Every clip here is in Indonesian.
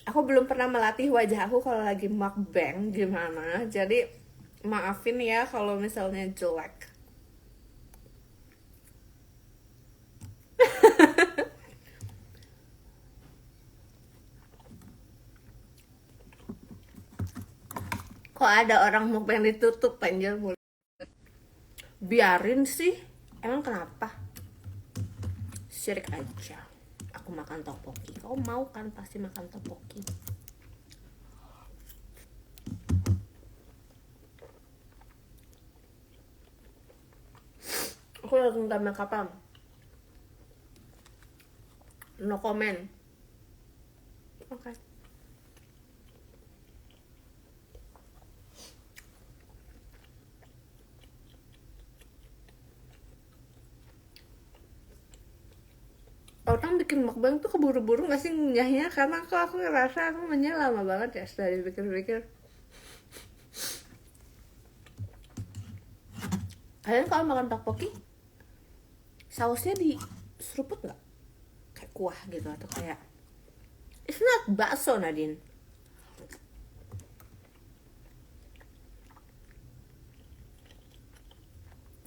Aku belum pernah melatih wajah aku kalau lagi mukbang gimana. Jadi maafin ya kalau misalnya jelek. Kok ada orang mukbang ditutup anjir mulut. Biarin sih. Emang kenapa? Syirik aja. Aku makan topoki. Kau mau kan pasti makan topoki. Aku lagi nggak make up. No comment. Oke. Okay. Orang bikin mukbang tuh keburu-buru gak sih ngunyahnya, karena aku ngerasa aku ngunyah lama banget ya setelah dipikir-pikir. Kalian kalau makan tteokbokki sausnya diseruput nggak kayak kuah gitu, atau kayak it's not bakso Nadine.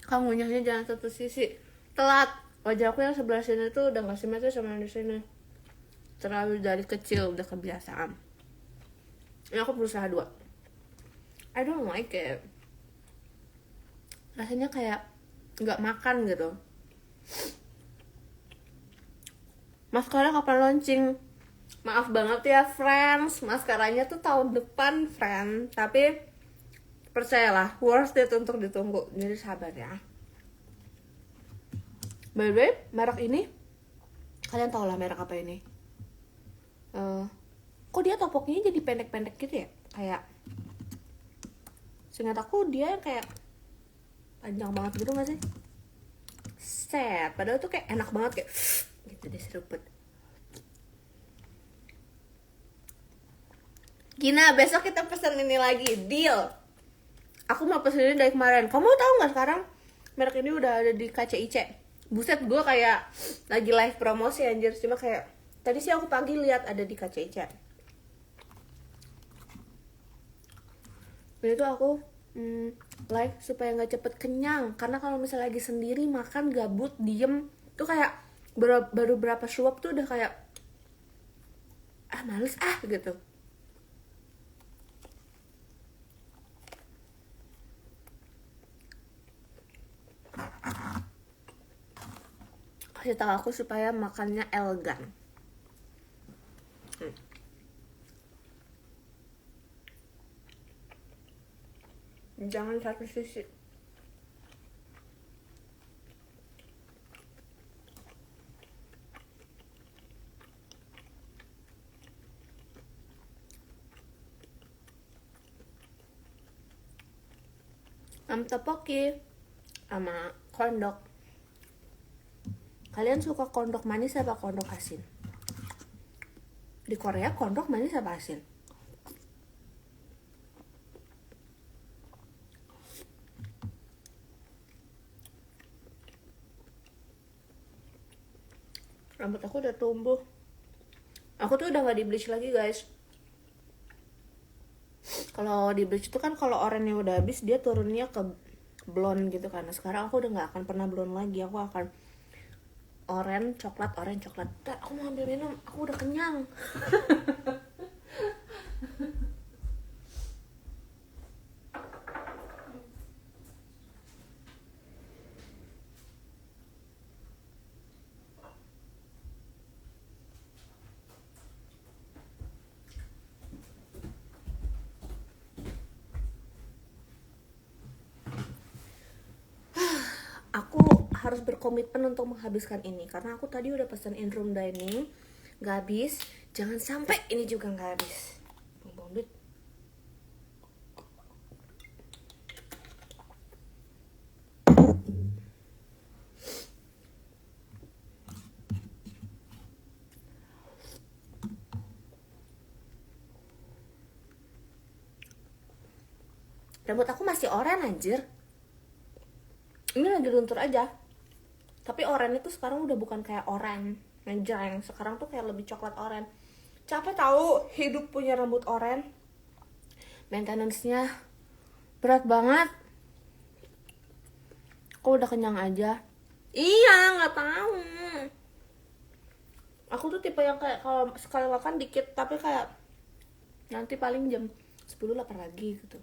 Kamu ngunyahnya jangan satu sisi, telat. Wajah aku yang sebelah sini tuh udah gak simetris sama yang di sini, terlalu dari kecil udah kebiasaan. Ini aku berusaha dua. I don't like it, rasanya kayak nggak makan gitu. Maskara kapan launching? Maaf banget ya friends, maskaranya tuh tahun depan friend, tapi percayalah worth it untuk ditunggu, jadi sabar ya. By the way, merek ini kalian tau lah merek apa ini. Kok dia topoknya jadi pendek-pendek gitu ya, kayak seingat aku dia kayak panjang banget gitu gak sih? Set, padahal tuh kayak enak banget, kayak gitu deh seruput. Gina, besok kita pesen ini lagi, deal. Aku mau pesen ini dari kemarin. Kamu tahu nggak sekarang merek ini udah ada di KCIC? Buset, gue kayak lagi live promosi anjir. Cuma kayak tadi sih aku pagi lihat ada di KCIC. Dan itu aku live supaya nggak cepet kenyang. Karena kalau misalnya lagi sendiri makan gabut diem tuh kayak baru berapa suap tuh udah kayak males gitu. Kasih tahu aku supaya makannya elegan. Jangan satu sisi. Tteokbokki sama kondok. Kalian suka kondok manis apa kondok asin? Di Korea kondok manis apa asin? Rambut aku udah tumbuh. Aku tuh udah gak di bleach lagi guys. Kalau di bleach itu kan kalau oranye udah habis dia turunnya ke blonde gitu kan. Nah, sekarang aku udah gak akan pernah blonde lagi. Aku akan orange coklat. Aku mau ambil minum, aku udah kenyang. Aku harus berkomitmen untuk menghabiskan ini karena aku tadi udah pesen in room dining gak habis. Jangan sampai ini juga gak habis. Buang duit. Rambut aku masih oranye anjir. Ini lagi luntur aja. Tapi oranye itu sekarang udah bukan kayak oranye. meja yang sekarang tuh kayak lebih coklat oranye. Capek tahu hidup punya rambut oranye. Maintenance-nya berat banget. Kok udah kenyang aja? Iya, nggak tahu. Aku tuh tipe yang kayak kalau sekali makan dikit, tapi kayak nanti paling jam 10 lapar lagi gitu.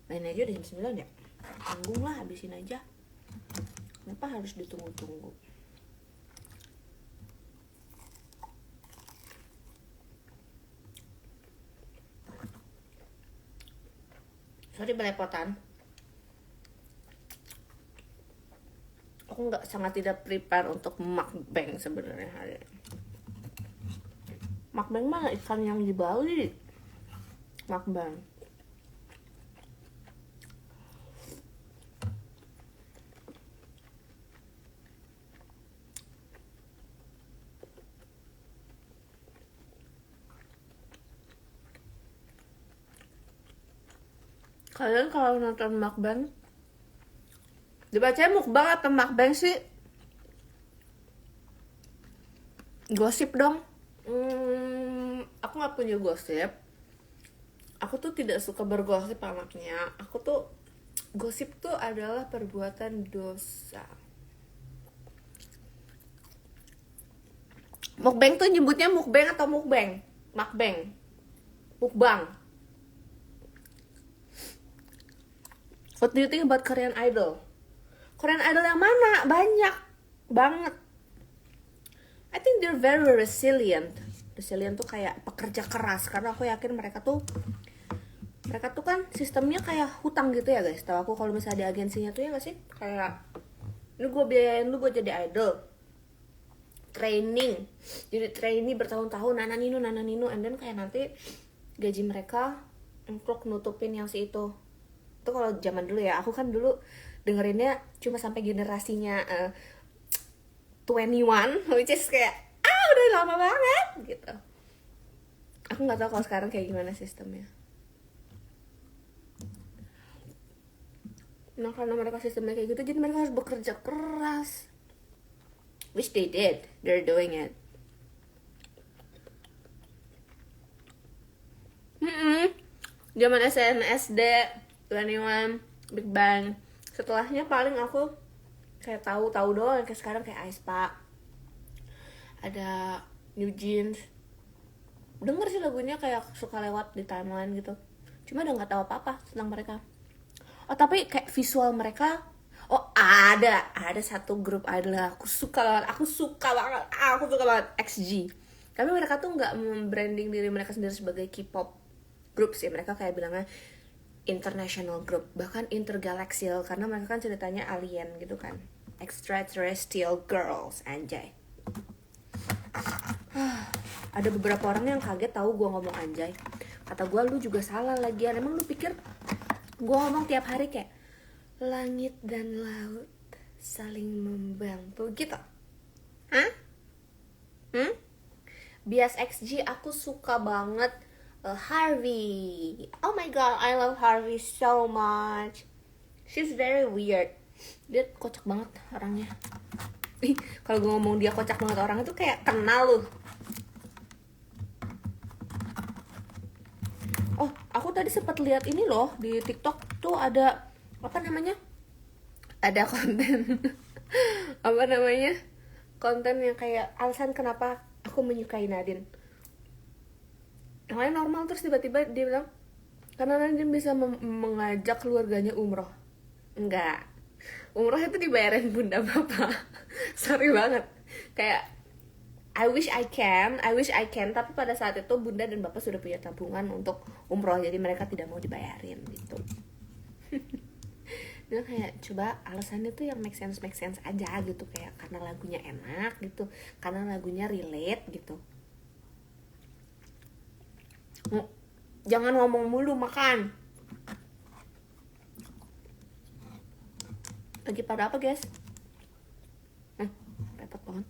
Lain aja udah jam 9 ya. Tanggung lah, habisin aja. Kenapa harus ditunggu-tunggu? Sorry belepotan. Aku sangat tidak prepare untuk mukbang sebenarnya hari ini. Mukbang mah ikan yang di Bali. Mukbang. Kalian kalau nonton mukbang, dibacanya mukbang atau mukbang sih? Gosip dong. Aku nggak punya gosip. Aku tuh tidak suka bergosip anaknya. Aku tuh gosip tuh adalah perbuatan dosa. Mukbang tuh nyebutnya mukbang atau mukbang? Mukbang. Mukbang. What do you think about Korean Idol? Korean Idol yang mana? Banyak banget. I think they're very resilient. Resilient tuh kayak pekerja keras, karena aku yakin mereka tuh kan sistemnya kayak hutang gitu ya guys. Tahu aku kalau misalnya di agensinya tuh ya gak sih? Kayak ini gue biayain lu buat jadi idol, training, jadi trainee bertahun-tahun, nananinu, and then kayak nanti gaji mereka untuk nutupin yang si itu kalau zaman dulu ya. Aku kan dulu dengerinnya cuma sampai generasinya 21, which is kayak udah lama banget gitu. Aku nggak tahu kalau sekarang kayak gimana sistemnya. Nah karena mereka sistemnya kayak gitu, jadi mereka harus bekerja keras, which they did, they're doing it. Zaman SNSD, 21, Big Bang. Setelahnya paling aku kayak tahu doang, kayak sekarang kayak aespa, ada New Jeans. Denger sih lagunya, kayak suka lewat di timeline gitu. Cuma udah nggak tahu apa-apa tentang mereka. Oh tapi kayak visual mereka, ada satu grup idol aku suka banget, XG. Tapi mereka tuh nggak membranding diri mereka sendiri sebagai K-pop group sih. Mereka kayak bilangnya international group, bahkan intergalaxial, karena mereka kan ceritanya alien gitu kan, extraterrestrial girls, anjay. Ada beberapa orang yang kaget tahu gue ngomong anjay. Kata gue, lu juga salah lagian. Emang lu pikir gue ngomong tiap hari kayak langit dan laut saling membantu gitu? Hah? Bias XG aku suka banget. Harvey, oh my god, I love Harvey so much. She's very weird. Dia kocak banget orangnya. Kalau gue ngomong dia kocak banget orang itu kayak kenal lu. Oh, aku tadi sempat lihat ini loh di TikTok tuh ada apa namanya? Ada konten apa namanya? Konten yang kayak alasan kenapa aku menyukai Nadine. Yang lain normal, terus tiba-tiba dia bilang karena Nadine bisa mengajak keluarganya umroh. Enggak, umroh itu dibayarin bunda bapak. Sorry banget, kayak I wish I can, tapi pada saat itu bunda dan bapak sudah punya tabungan untuk umroh, jadi mereka tidak mau dibayarin gitu. Dia kayak coba alasannya tuh yang make sense aja gitu, kayak karena lagunya enak gitu, karena lagunya relate gitu. Jangan ngomong mulu, makan. Lagi pada apa guys? Repot banget.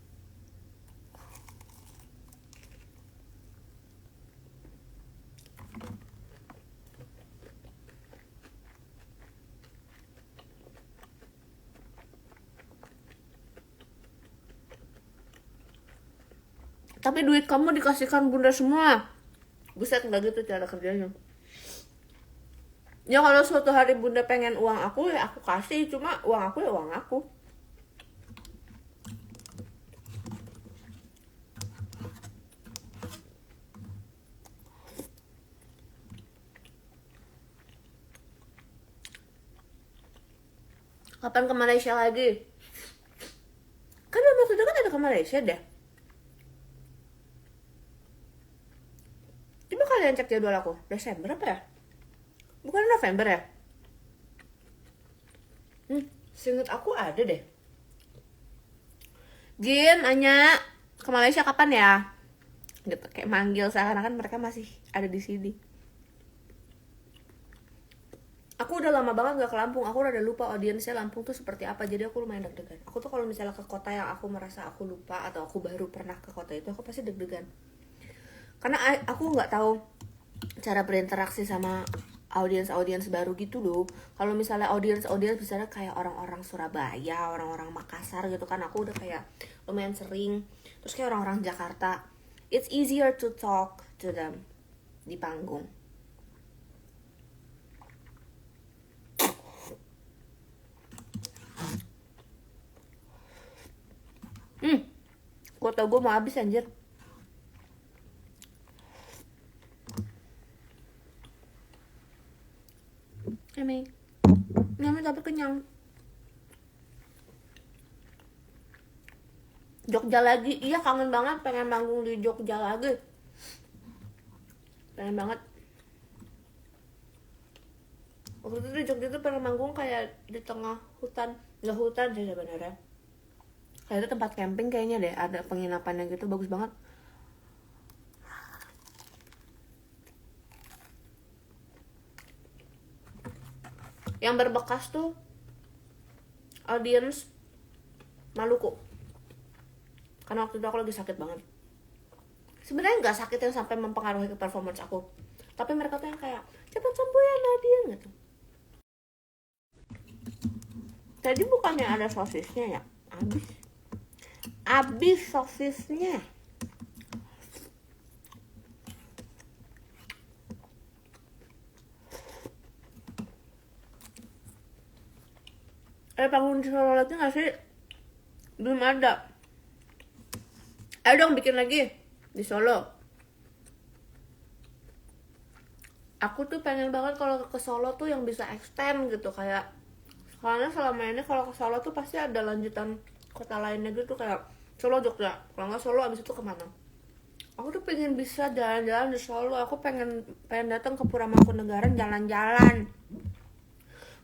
Tapi duit kamu dikasihkan bunda semua. Buset, nggak gitu cara kerjanya. Ya kalau suatu hari bunda pengen uang aku ya aku kasih, cuma uang aku ya uang aku. Kapan ke Malaysia lagi? Kan dalam waktu dekat ada ke Malaysia deh. Coba kalian cek jadwal aku. Desember apa ya? Bukan November ya? Seinget aku ada deh. Jin, Anya, ke Malaysia kapan ya? Gitu, kayak manggil seakan-akan mereka masih ada di sini. Aku udah lama banget gak ke Lampung. Aku udah lupa audiensnya Lampung tuh seperti apa. Jadi aku lumayan deg-degan. Aku tuh kalau misalnya ke kota yang aku merasa aku lupa atau aku baru pernah ke kota itu, aku pasti deg-degan. Karena aku nggak tahu cara berinteraksi sama audiens baru gitu loh. Kalau misalnya audiens misalnya kayak orang-orang Surabaya, orang-orang Makassar gitu kan, aku udah kayak lumayan sering. Terus kayak orang-orang Jakarta, it's easier to talk to them di panggung. Kuota gue mau habis anjir. Nyami tapi kenyang. Jogja lagi, iya kangen banget, pengen manggung di Jogja lagi. Pengen banget. Waktu itu di Jogja tuh pengen manggung kayak di tengah hutan. Nggak hutan sih sebenarnya. Kayak itu tempat camping kayaknya deh, ada penginapannya gitu, bagus banget. Yang berbekas tuh audiens Maluku. Karena waktu itu aku lagi sakit banget. Sebenarnya nggak sakit yang sampai mempengaruhi ke performance aku, tapi mereka tuh yang kayak cepat sembuh ya Nadia gitu. Tadi bukannya ada sosisnya ya? Abis sosisnya. Panggung di Solo lagi gak sih? Belum ada. Ayo dong bikin lagi di Solo. Aku tuh pengen banget kalau ke Solo tuh yang bisa extend gitu, kayak karena selama ini kalau ke Solo tuh pasti ada lanjutan kota lainnya gitu, kayak Solo Jogja, kalau nggak Solo abis itu kemana. Aku tuh pengen bisa jalan-jalan di Solo. Aku pengen datang ke Pura Mangkunegaran jalan-jalan.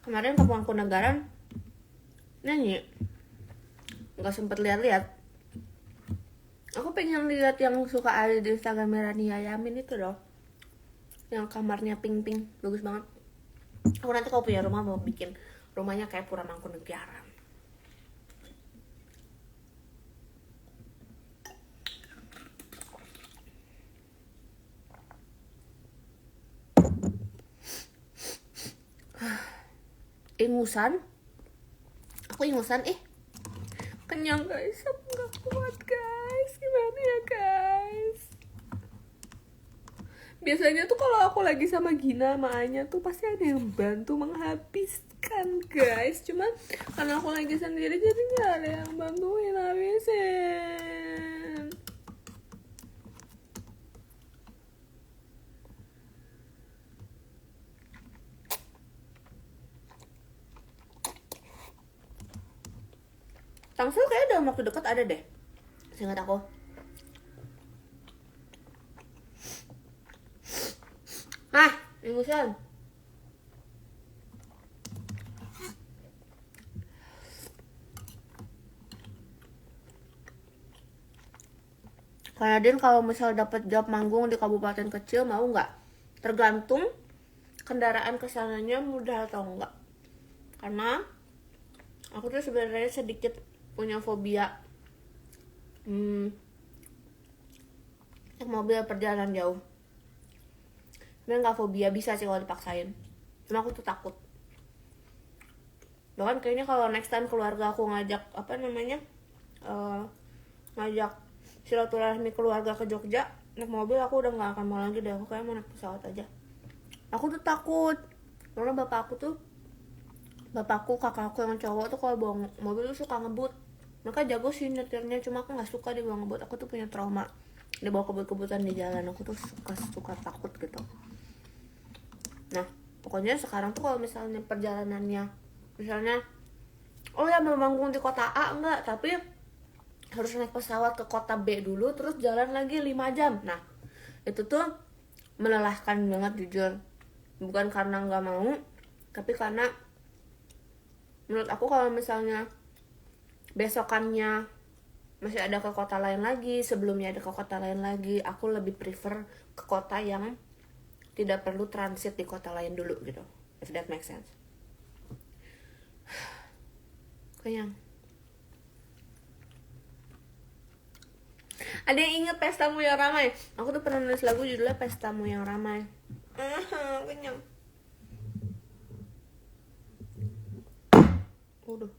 Kemarin ke Mangkunegaran nyanyi, nggak sempet lihat-lihat. Aku pengen lihat yang suka ada di Instagram Rania Yamin itu loh, yang kamarnya pink-pink, bagus banget. Aku nanti kalau punya rumah mau bikin rumahnya kayak Pura Mangkunegaran. Ingusan? Aku ingusan kenyang guys, aku nggak kuat guys, gimana ya guys. Biasanya tuh kalau aku lagi sama Gina sama Anya tuh pasti ada yang bantu menghabiskan guys, cuman karena aku lagi sendiri jadi nggak ada yang bantuin habisin. Tangsel kayaknya dalam waktu dekat ada deh, seingat aku. Ingusan. Kanadin kalau misal dapat job manggung di kabupaten kecil mau nggak? Tergantung kendaraan kesananya mudah atau enggak. Karena aku tuh sebenarnya sedikit punya fobia naik mobil perjalanan jauh. Sebenarnya nggak fobia, bisa sih kalau dipaksain, cuma aku tuh takut. Bahkan kayaknya kalau next time keluarga aku ngajak ngajak silaturahmi keluarga ke Jogja naik mobil, aku udah nggak akan mau lagi deh. Aku kayak mau naik pesawat aja. Aku tuh takut karena bapakku kakakku yang cowok tuh kalau bawa mobil tuh suka ngebut. Mereka jago sih nyetirnya, cuma aku nggak suka dibawa ngebut. Aku tuh punya trauma dibawa kebut-kebutan di jalan. Aku tuh suka takut gitu. Nah pokoknya sekarang tuh kalau misalnya perjalanannya, misalnya oh ya memang di kota A enggak, tapi harus naik pesawat ke kota B dulu terus jalan lagi 5 jam. Nah itu tuh melelahkan banget jujur. Bukan karena nggak mau, tapi karena menurut aku kalau misalnya besokannya masih ada ke kota lain lagi, sebelumnya ada ke kota lain lagi, aku lebih prefer ke kota yang tidak perlu transit di kota lain dulu gitu, if that makes sense. Kenyang. Ada yang inget Pestamu Yang Ramai? Aku tuh pernah nulis lagu judulnya Pestamu Yang Ramai. Kenyang. Udah.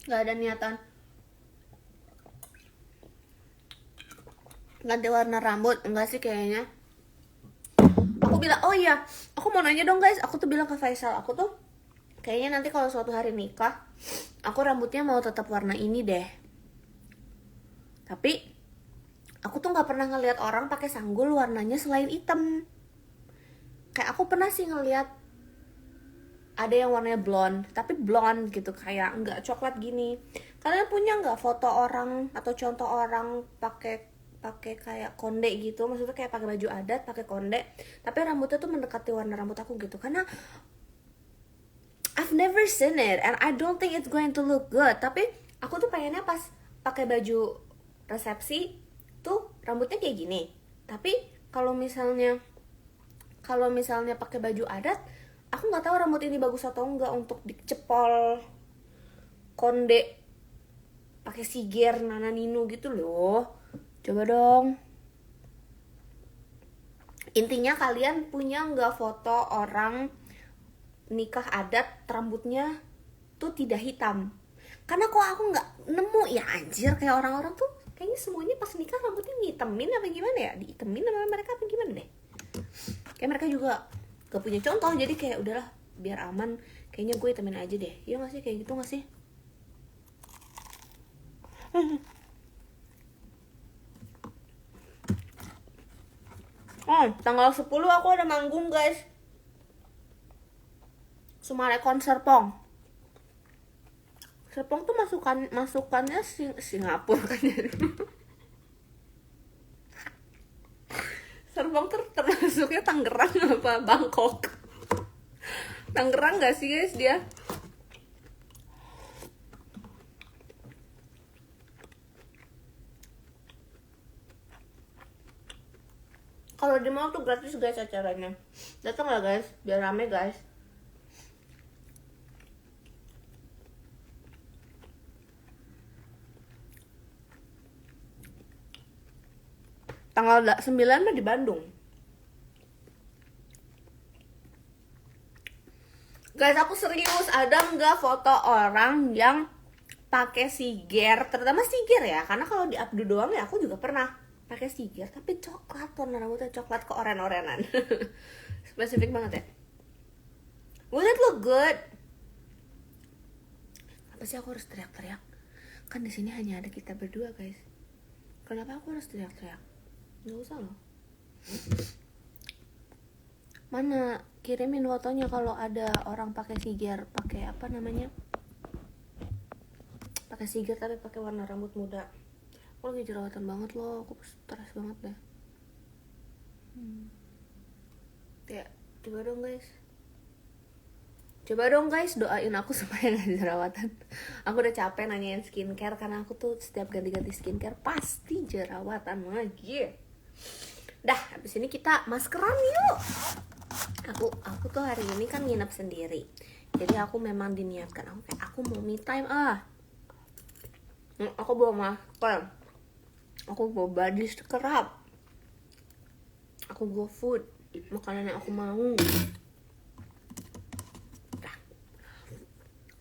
Gak ada niatan ganti warna rambut, enggak sih kayaknya. Aku bilang, oh iya, aku mau nanya dong guys. Aku tuh bilang ke Faisal, aku tuh kayaknya nanti kalau suatu hari nikah, aku rambutnya mau tetap warna ini deh. Tapi aku tuh nggak pernah ngelihat orang pakai sanggul warnanya selain hitam. Kayak aku pernah sih ngelihat ada yang warnanya blonde, tapi blonde gitu, kayak nggak coklat gini. Kalian punya nggak foto orang atau contoh orang pakai kayak konde gitu, maksudnya kayak pakai baju adat, pakai konde, tapi rambutnya tuh mendekati warna rambut aku gitu? Karena I've never seen it and I don't think it's going to look good. Tapi aku tuh pengennya pas pakai baju resepsi tuh rambutnya kayak gini. Tapi kalau misalnya pakai baju adat, aku nggak tahu rambut ini bagus atau enggak untuk dicepol konde pakai siger Nana Nino gitu loh. Coba dong. Intinya kalian punya nggak foto orang nikah adat rambutnya tuh tidak hitam? Karena kok aku nggak nemu ya anjir, kayak orang-orang tuh kayaknya semuanya pas nikah rambutnya ngitemin apa gimana ya, diitemin sama mereka apa gimana deh. Kayak mereka juga gak punya contoh, jadi kayak udahlah biar aman, kayaknya gue itemin aja deh. Iya nggak sih, kayak gitu nggak sih? Oh, tanggal 10 aku ada manggung guys, Sumarekon Serpong. Serpong tuh masukannya Singapura kan ya. Serpong tuh termasuknya Tangerang apa Bangkok? Tangerang gak sih guys dia? Kalau di mall tuh gratis guys acaranya. Datang lah guys, biar rame guys. Tanggal 9 mah di Bandung. Guys, aku serius, ada nggak foto orang yang pakai siger, terutama siger ya, karena kalau di Abdu doang ya aku juga pernah pakai siger, tapi coklat, warna rambutnya coklat keoren-orenan. Spesifik banget ya. Will it look good? Apa sih aku harus teriak-teriak? Kan di sini hanya ada kita berdua guys. Kenapa aku harus teriak-teriak? Nggak usah loh. Mana kirimin fotonya kalau ada orang pakai siger, pakai apa namanya? Pakai siger tapi pakai warna rambut muda. Aku lagi jerawatan banget loh, aku stres banget deh. Ya, coba dong guys, doain aku supaya gak jerawatan. Aku udah capek nanyain skincare, karena aku tuh setiap ganti-ganti skincare pasti jerawatan lagi. Dah, habis ini kita maskeran yuk. Aku tuh hari ini kan nginep sendiri, jadi aku memang diniatkan aku mau me time aku bawa masker, aku bawa body scrub, aku bawa food, makanan yang aku mau.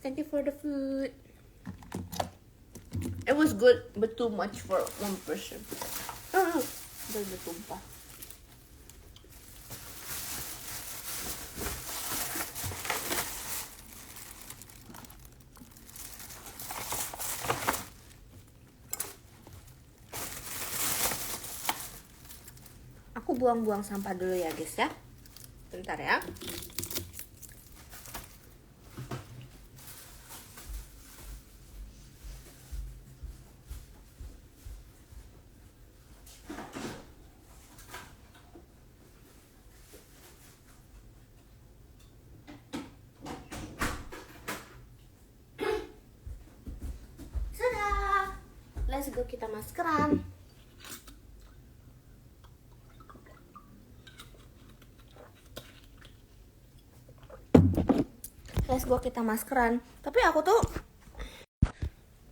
Thank you for the food. It was good, but too much for one person. Udah bertumpah. Aku buang-buang sampah dulu ya guys ya. Bentar ya. Sudah. Let's go, kita maskeran. Let's go, kita maskeran. Tapi aku tuh,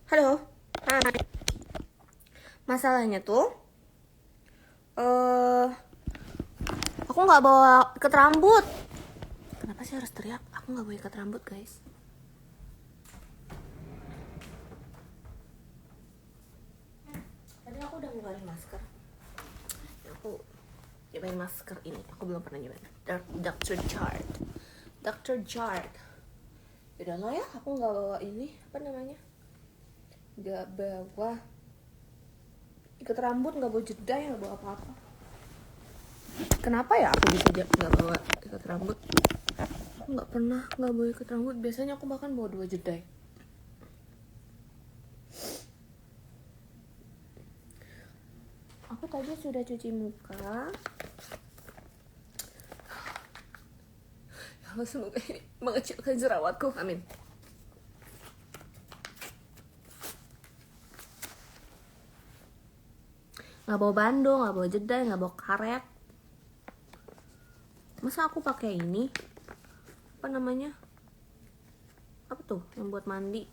halo, hai. Masalahnya tuh, aku nggak bawa ikat rambut. Kenapa sih harus teriak? Aku nggak bawa ikat rambut guys. Tadi aku udah ngeluarin masker. Aku nyobain masker ini. Aku belum pernah nyobain. Dr. Jart. Dr. Jart. Udah lah ya, aku nggak bawa ini, apa namanya? Nggak bawa ikat rambut, nggak bawa jedai, nggak bawa apa-apa. Kenapa ya aku bisa nggak bawa ikat rambut? Aku nggak pernah nggak bawa ikat rambut. Biasanya aku bahkan bawa 2 jedai. Aku tadi sudah cuci muka. Ya Allah, semoga ini mengecilkan jerawatku, amin. Nggak bawa bando, nggak bawa jedai, nggak bawa karet. Masa aku pakai ini? Apa namanya? Apa tuh yang buat mandi?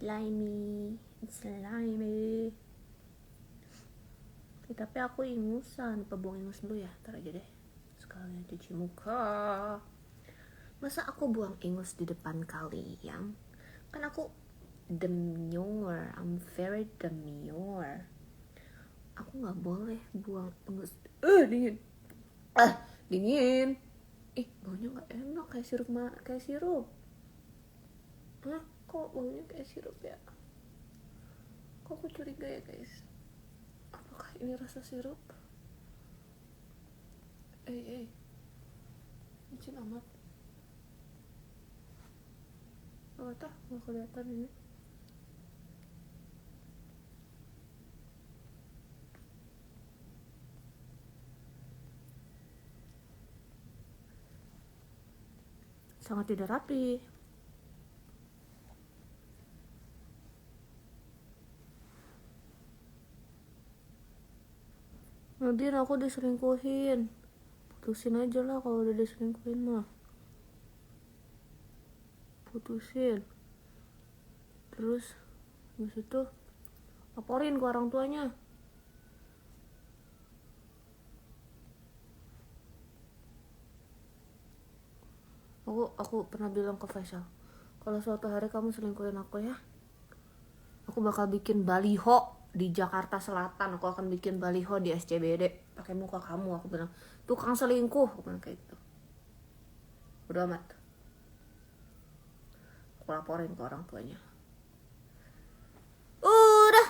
Slimy. Tapi aku ingusan, lupa buang ingus dulu ya. Ntar aja deh, sekalian cuci muka. Masa aku buang ingus di depan kalian? Kan aku demure, I'm very demure. Aku nggak boleh buang ingus. Dingin. Dingin. Baunya nggak enak, kayak sirup. Kok baunya kayak sirup ya? Kok aku curiga ya guys? Apakah ini rasa sirup? Licin amat. Nggak kelihatan ini. Sangat tidak rapi. Nadine, aku diselingkuhin. Putusin aja lah kalau udah diselingkuhin mah. Putusin. Terus habis itu laporin ke orang tuanya. Aku pernah bilang ke Faisal, kalau suatu hari kamu selingkuhin aku ya, aku bakal bikin baliho di Jakarta Selatan. Aku akan bikin baliho di SCBD pakai muka kamu. Aku bilang, tukang selingkuh. Aku bilang kayak gitu. Udah amat. Aku laporin ke orang tuanya. Udah.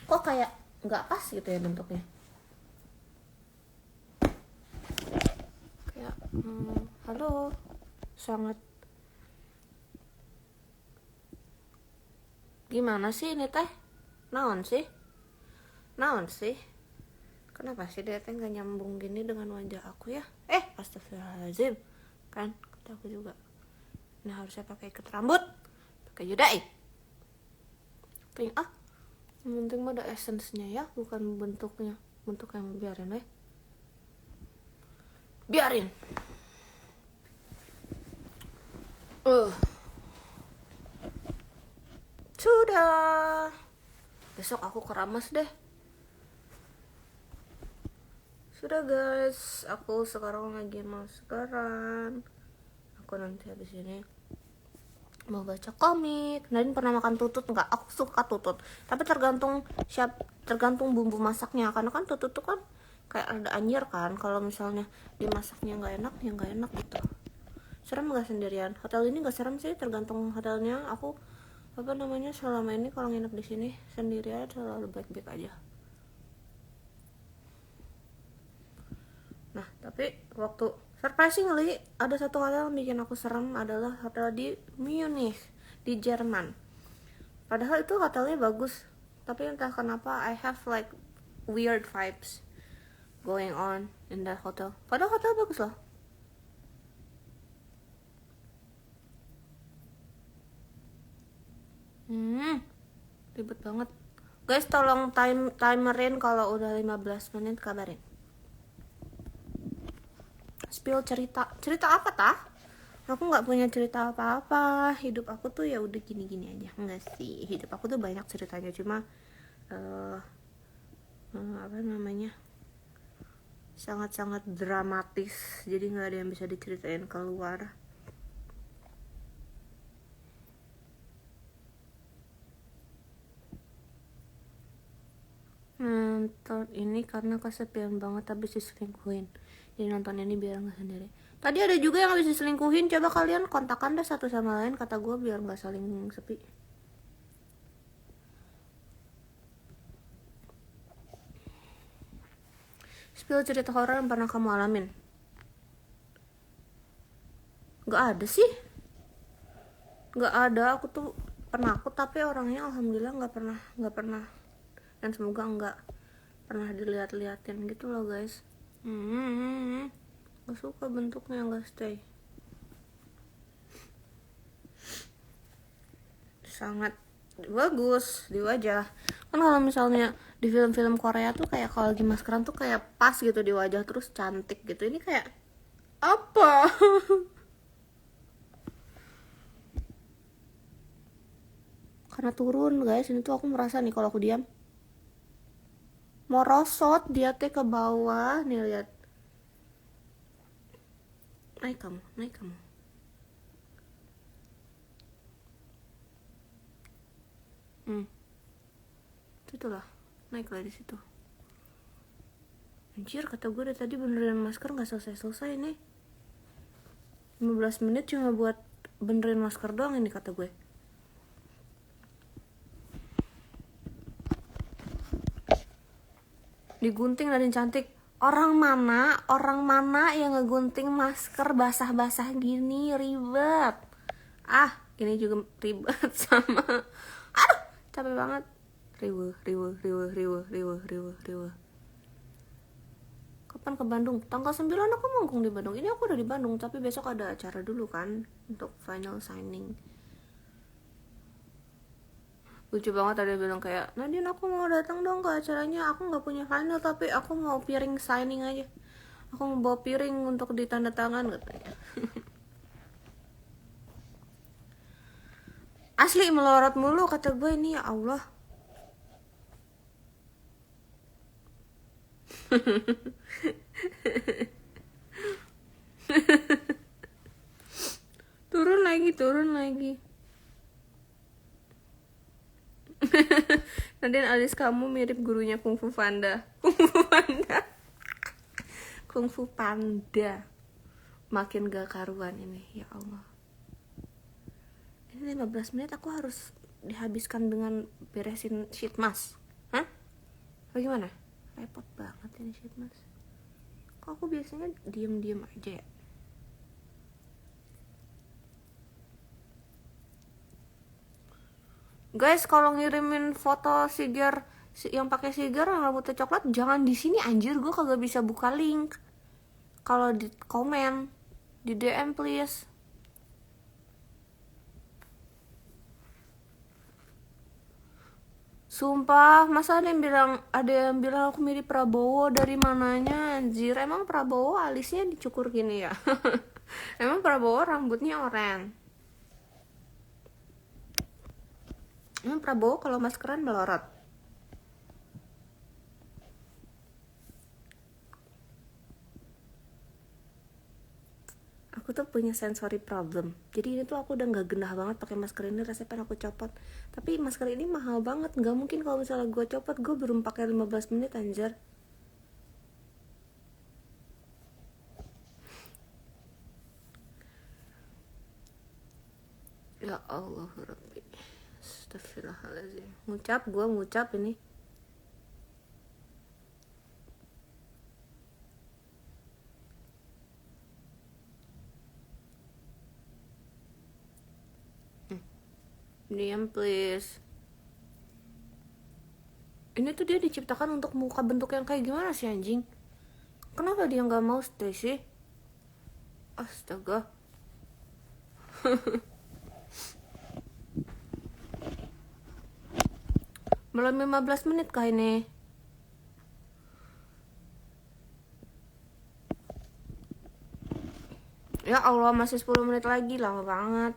Kok kayak nggak pas gitu ya bentuknya. Kayak halo, sangat gimana sih ini teh? Naon sih? Kenapa sih dia teh nggak nyambung gini dengan wajah aku ya? Astagfirullahaladzim. Kan kata aku juga, ini harusnya pakai ikat rambut, pakai jedai. Yang penting mah ada essence-nya ya, bukan bentuknya. Bentuk yang biarin deh. Biarin. Sudah. Besok aku keramas deh. Sudah guys, aku sekarang lagi maskeran. Aku nanti habis ini mau baca komik. Nadine pernah makan tutut nggak? Aku suka tutut, tapi tergantung bumbu masaknya. Karena kan tutut tuh kan kayak ada anjir kan. Kalau misalnya dimasaknya nggak enak, ya nggak enak gitu. Serem nggak sendirian? Hotel ini nggak serem sih, tergantung hotelnya. Aku selama ini kalau nginep di sini sendirian selalu baik-baik aja. Nah, tapi waktu surprisingly ada satu hotel yang bikin aku serem adalah hotel di Munich di Jerman. Padahal itu hotelnya bagus, tapi entah kenapa I have like weird vibes going on in that hotel. Padahal hotel bagus loh. Ribet banget. Guys, tolong timerin kalau udah 15 menit kabarin. Spill cerita apa tah? Aku nggak punya cerita apa-apa. Hidup aku tuh ya udah gini-gini aja. Enggak sih, hidup aku tuh banyak ceritanya, cuma sangat-sangat dramatis, jadi nggak ada yang bisa diceritain keluar. Nonton ini karena kesepian banget habis diselingkuhin, jadi nonton ini biar nggak sendiri. Tadi ada juga yang habis diselingkuhin, coba kalian kontakkan deh satu sama lain, kata gue, biar nggak saling sepi. Spill cerita horor yang pernah kamu alamin. Nggak ada sih, nggak ada. Aku tuh penakut, tapi orangnya alhamdulillah nggak pernah, dan semoga nggak pernah dilihat-liatin gitu loh guys. Gak suka bentuknya, nggak stay. Sangat bagus di wajah kan. Kalau misalnya di film-film Korea tuh kayak kalau lagi maskeran tuh kayak pas gitu di wajah, terus cantik gitu. Ini kayak apa? Karena turun guys, ini tuh aku merasa nih kalau aku diam merosot dia teh ke bawah nih, lihat. Naik kamu. Itulah, naiklah di situ. Anjir, kata gue dari tadi benerin masker nggak selesai nih. 15 menit cuma buat benerin masker doang ini, kata gue. Digunting Nadine cantik. Orang mana yang ngegunting masker basah-basah gini, ribet. Ini juga ribet sama. Capek banget. Riweh. Kapan ke Bandung? Tanggal 9 aku manggung di Bandung. Ini aku udah di Bandung, tapi besok ada acara dulu kan untuk final signing. Lucu banget, ada bilang kayak, Nadine aku mau datang dong ke acaranya, aku gak punya final tapi aku mau piring signing aja, aku mau bawa piring untuk ditanda tangan, katanya. Asli melorot mulu, kata gue, ini ya Allah. turun lagi. Nadine, alis kamu mirip gurunya Kung Fu Panda. Kung Fu Panda. Makin gak karuan ini, ya Allah. Ini 15 menit aku harus dihabiskan dengan beresin sheet mask. Hah? Bagaimana? Repot banget ini sheet mask. Kok aku biasanya diem aja ya? Guys, kalau ngirimin foto Siger yang pakai Siger yang rambutnya coklat, jangan di sini anjir, gue kagak bisa buka link. Kalau di komen, di DM please. Sumpah, masa ada yang bilang aku mirip Prabowo, dari mananya anjir? Emang Prabowo alisnya dicukur gini ya? Emang Prabowo rambutnya oranye? Emang Prabowo kalau maskeran melorot? aku tuh punya sensory problem. Jadi ini tuh aku udah nggak genah banget pakai masker ini, rasanya pengen aku copot. Tapi masker ini mahal banget, nggak mungkin kalau misalnya gue copot, gue belum pakai 15 menit anjir. Ya Allah Rabbi, astagfirullahaladzim. Gue ngucap ini. Diam please. Ini tuh dia diciptakan untuk muka bentuk yang kayak gimana sih anjing? Kenapa dia nggak mau stay sih? Astaga. Belum 15 menit kah ini? Ya Allah, masih 10 menit lagi, lama banget.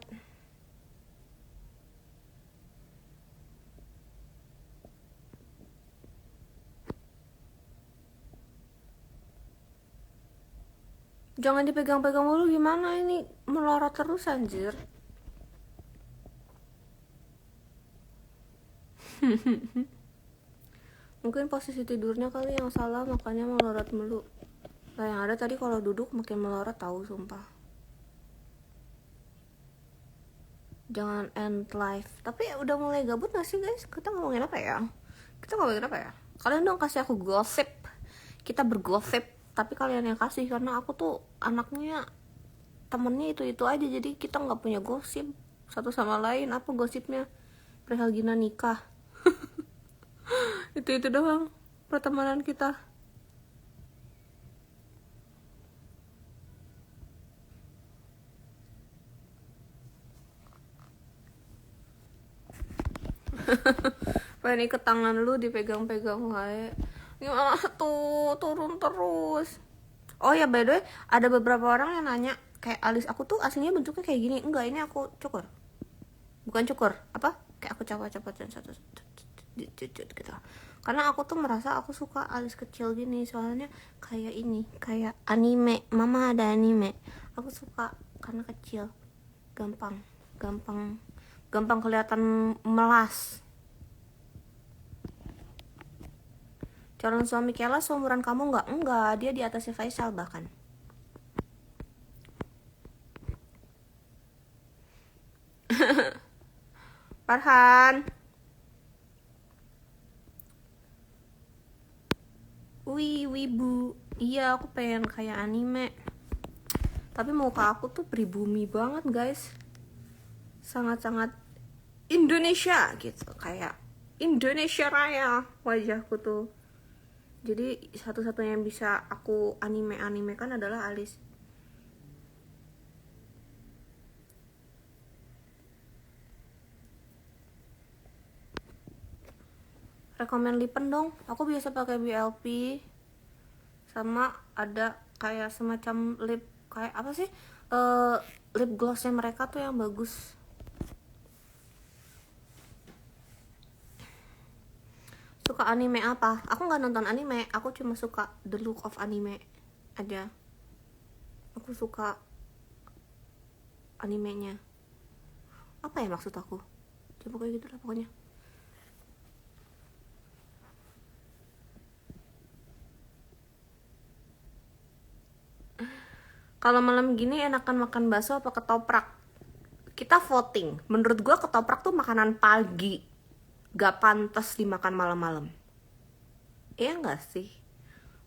Jangan dipegang-pegang dulu, gimana ini melorot terus anjir. Mungkin posisi tidurnya kali yang salah, makanya melorot mulu. Nah yang ada tadi kalau duduk makin melorot tahu, sumpah. Jangan end live. Tapi udah mulai gabut gak sih guys? Kita ngomongin apa ya? Kalian dong kasih aku gosip. Kita bergosip. Tapi kalian yang kasih, karena aku tuh anaknya temennya itu aja, jadi kita nggak punya gosip satu sama lain. Apa gosipnya? Perihal Gina nikah. itu doang pertemanan kita. Pengen iket tangan lu dipegang-pegang wae. Gimana tuh turun terus. Oh ya by the way, ada beberapa orang yang nanya kayak alis aku tuh aslinya bentuknya kayak gini. Enggak, ini aku cukur. Bukan cukur, apa? Kayak aku copot-copotin satu gitu. Karena aku tuh merasa aku suka alis kecil gini, soalnya kayak ini, kayak anime. Mama ada anime. Aku suka karena kecil. Gampang kelihatan melas. Calon suami Kela seumuran kamu nggak? Enggak, dia di atasnya Faisal bahkan. Farhan. Wibu. Iya, aku pengen kayak anime. Tapi muka aku tuh pribumi banget guys. Sangat-sangat Indonesia gitu, kayak Indonesia Raya wajahku tuh. Jadi satu-satunya yang bisa aku animekan adalah alis. Rekomen lipen dong. Aku biasa pakai BLP. Sama ada kayak semacam lip, kayak apa sih? Lip glossnya mereka tuh yang bagus. Suka anime apa? Aku nggak nonton anime, aku cuma suka the look of anime aja. Aku suka animenya. Apa ya maksud aku? Coba kayak gitu lah pokoknya. Kalau malam gini enakan makan bakso apa ketoprak? Kita voting. Menurut gue ketoprak tuh makanan pagi, gak pantas dimakan malam-malam. Iya gak sih?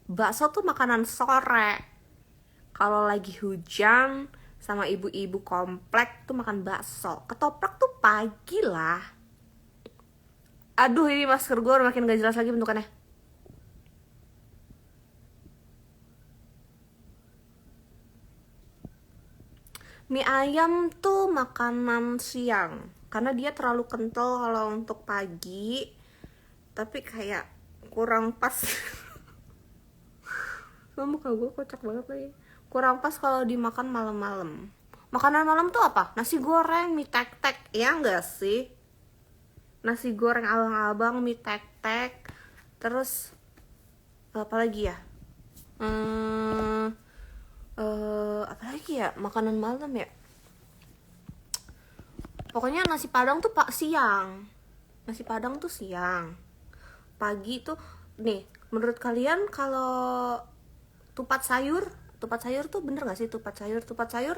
Bakso tuh makanan sore. Kalau lagi hujan sama ibu-ibu komplek tuh makan bakso. Ketoprak tuh pagi lah. Aduh, ini masker gue makin gak jelas lagi bentukannya. Mie ayam tuh makanan siang, karena dia terlalu kental kalau untuk pagi. Tapi kayak kurang pas. Muka gue kocak banget lagi. Kurang pas kalau dimakan malam-malam. Makanan malam tuh apa? Nasi goreng, mie tek-tek, ya enggak sih? Nasi goreng abang-abang, mie tek-tek. Terus apa lagi ya? Apa Apalagi ya makanan malam ya, pokoknya nasi padang tuh pak siang, nasi padang tuh siang. Pagi tuh nih, menurut kalian kalau tupat sayur tuh bener gak sih? Tupat sayur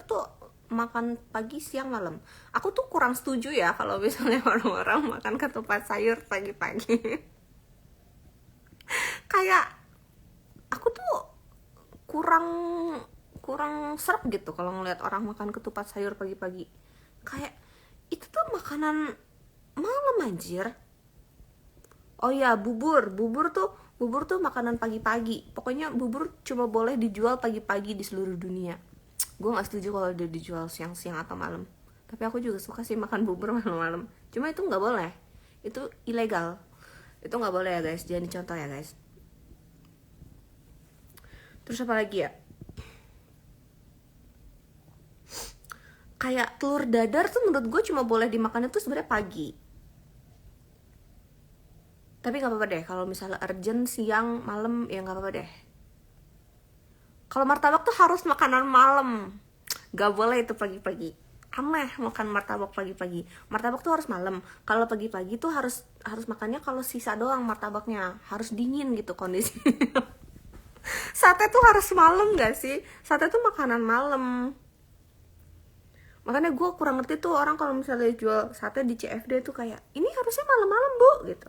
tuh makan pagi siang malam. Aku tuh kurang setuju ya kalau misalnya orang-orang makan ketupat sayur pagi-pagi. Kayak aku tuh kurang kurang serap gitu kalau ngeliat orang makan ketupat sayur pagi-pagi. Kayak itu tuh makanan malam anjir. Oh iya, bubur tuh makanan pagi-pagi. Pokoknya bubur cuma boleh dijual pagi-pagi di seluruh dunia. Gue nggak setuju kalau dia dijual siang-siang atau malam. Tapi aku juga suka sih makan bubur malam-malam. Cuma itu nggak boleh. Itu ilegal. Itu nggak boleh ya guys. Jangan dicontoh ya guys. Terus apa lagi ya? Kayak telur dadar tuh menurut gue cuma boleh dimakan itu sebenarnya pagi. Tapi nggak apa-apa deh kalau misalnya urgent siang malam ya nggak apa-apa deh. Kalau martabak tuh harus makanan malam, nggak boleh itu pagi-pagi. Aneh makan martabak pagi-pagi. Martabak tuh harus malam. Kalau pagi-pagi tuh harus makannya kalau sisa doang martabaknya, harus dingin gitu kondisi. Sate tuh harus malam gak sih? Sate tuh makanan malam. Makanya gue kurang ngerti tuh orang kalau misalnya jual sate di CFD tuh kayak ini harusnya malam-malam bu gitu.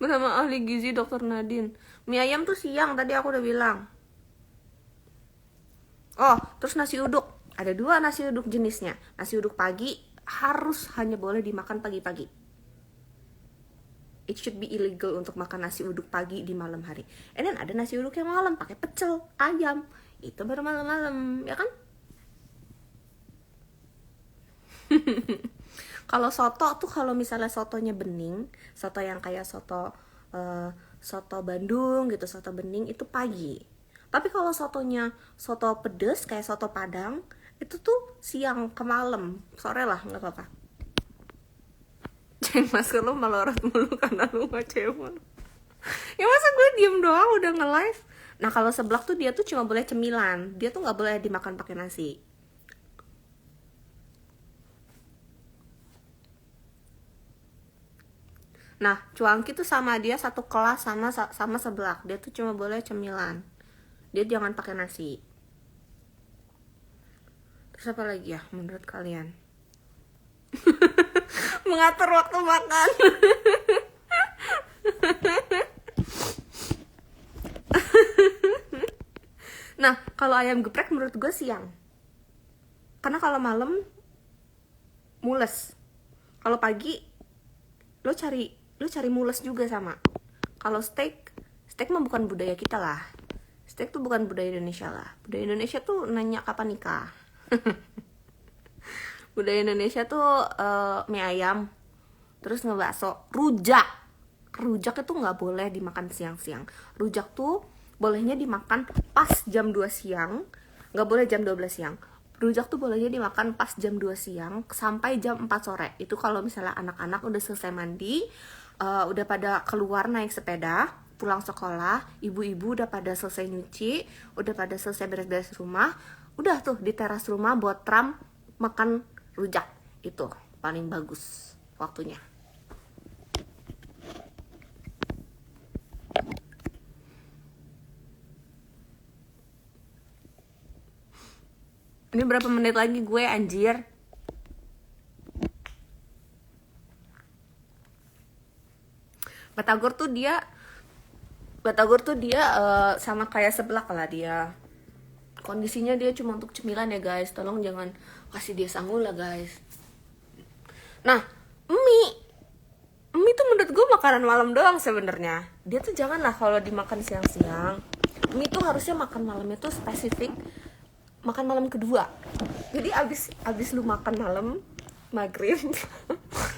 Bersama ahli gizi Dr. Nadine. Mie ayam tuh siang tadi aku udah bilang. Oh, terus nasi uduk. Ada 2 nasi uduk jenisnya. Nasi uduk pagi harus hanya boleh dimakan pagi-pagi. It should be illegal untuk makan nasi uduk pagi di malam hari. And then ada nasi uduk yang malam pakai pecel, ayam. Itu baru malam-malam, ya kan? Kalau soto tuh kalau misalnya sotonya bening, soto yang kayak soto Bandung gitu, soto bening itu pagi. Tapi kalau sotonya soto pedes kayak soto Padang, itu tuh siang ke malam, sore lah nggak apa-apa. Ceng masker lu melorot mulu karena lu gak cemon. Ya masa gue diem doang udah nge-live. Nah kalau seblak tuh dia tuh cuma boleh cemilan, dia tuh nggak boleh dimakan pakai nasi. Nah, cuangki tuh sama dia satu kelas sama seblak. Dia tuh cuma boleh cemilan. Dia jangan pakai nasi. Terus apa lagi ya menurut kalian? Mengatur waktu makan. Nah, kalau ayam geprek menurut gue siang. Karena kalau malam mules. Kalau pagi lo cari mules juga sama. Kalau steak mah bukan budaya kita lah. Steak tuh bukan budaya Indonesia lah. Budaya Indonesia tuh nanya kapan nikah. Budaya Indonesia tuh mie ayam, terus ngebakso, rujak itu nggak boleh dimakan siang-siang. Rujak tuh bolehnya dimakan pas jam 2 siang, nggak boleh jam 12 siang. Rujak tuh bolehnya dimakan pas jam 2 siang sampai jam 4 sore. Itu kalau misalnya anak-anak udah selesai mandi, udah pada keluar naik sepeda, pulang sekolah, ibu-ibu udah pada selesai nyuci, udah pada selesai beres-beres rumah, udah tuh di teras rumah buat tram makan rujak. Itu paling bagus waktunya. Ini berapa menit lagi gue anjir? Batagor tuh dia sama kayak seblak lah dia. Kondisinya dia cuma untuk cemilan ya guys. Tolong jangan kasih dia sanggul lah guys. Nah, mie tuh menurut gue makanan malam doang sebenarnya. Dia tuh janganlah kalau dimakan siang-siang. Mie tuh harusnya makan malamnya tuh spesifik makan malam kedua. Jadi abis lu makan malam maghrib,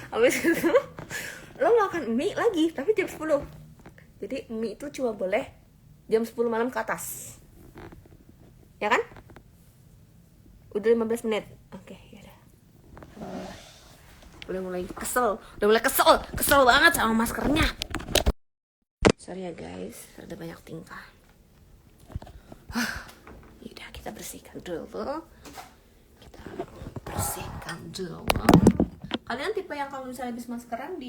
abis itu lo makan mie lagi tapi jam 10. Jadi mie itu cuma boleh jam 10 malam ke atas. Ya kan? Udah 15 menit. Oke, yaudah. Udah mulai kesel banget sama maskernya. Sorry ya guys, ada banyak tingkah. Yaudah, kita bersihkan dulu. Kalian tipe yang kalau misalnya habis maskeran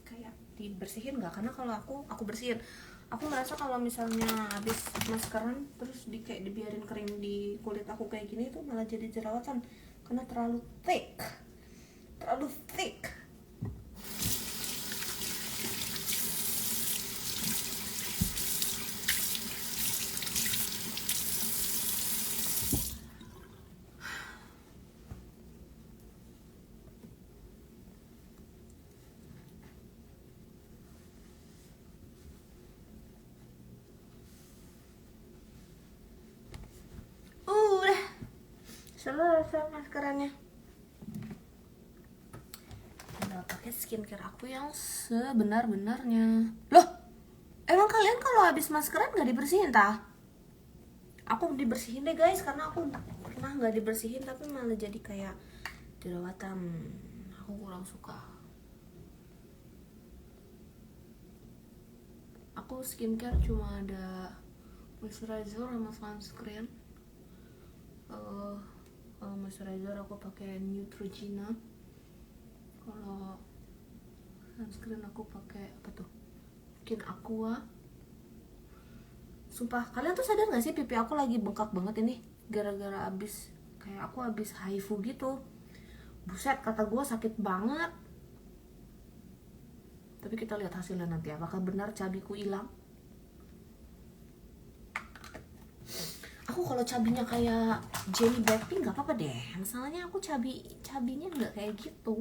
kayak dibersihin nggak? Karena kalau aku bersihin. Aku merasa kalau misalnya habis maskeran terus kayak dibiarin kering di kulit aku kayak gini tuh malah jadi jerawatan karena terlalu thick. Selesai maskerannya. Udah pakai skincare aku yang sebenar-benarnya. Loh, emang kalian kalau habis maskeran nggak dibersihin tah? Aku dibersihin deh guys, karena aku pernah nggak dibersihin tapi malah jadi kayak jerawatan. Aku kurang suka. Aku skincare cuma ada moisturizer sama sunscreen. Kalau moisturizer aku pakai Neutrogena. Kalau sunscreen aku pakai apa tuh? Skin Aqua. Sumpah, kalian tuh sadar gak sih pipi aku lagi bengkak banget ini gara-gara kayak aku habis HIV gitu. Buset, kata gue sakit banget. Tapi kita lihat hasilnya nanti, apakah benar cabiku hilang. Aku kalau cabinya kayak Jennie Blackpink nggak apa-apa deh. Masalahnya aku cabinya nggak kayak gitu.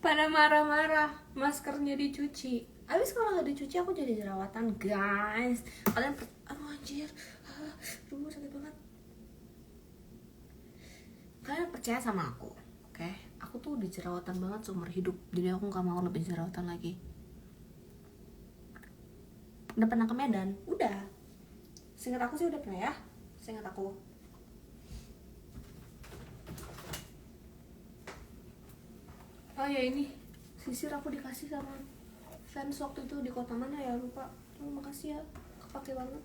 Pada marah-marah maskernya dicuci. Abis kalau nggak dicuci aku jadi jerawatan guys. Kalian anjir, aduh sakit banget. Kalian percaya sama aku, oke? Aku tuh udah jerawatan banget seumur hidup, jadi aku nggak mau lebih jerawatan lagi. Udah pernah ke Medan? Udah. Seingat aku sih udah pernah ya. Seingat aku. Oh ya ini sisir aku dikasih sama fans waktu itu di kota mana ya, lupa. Terima kasih ya, kepake banget.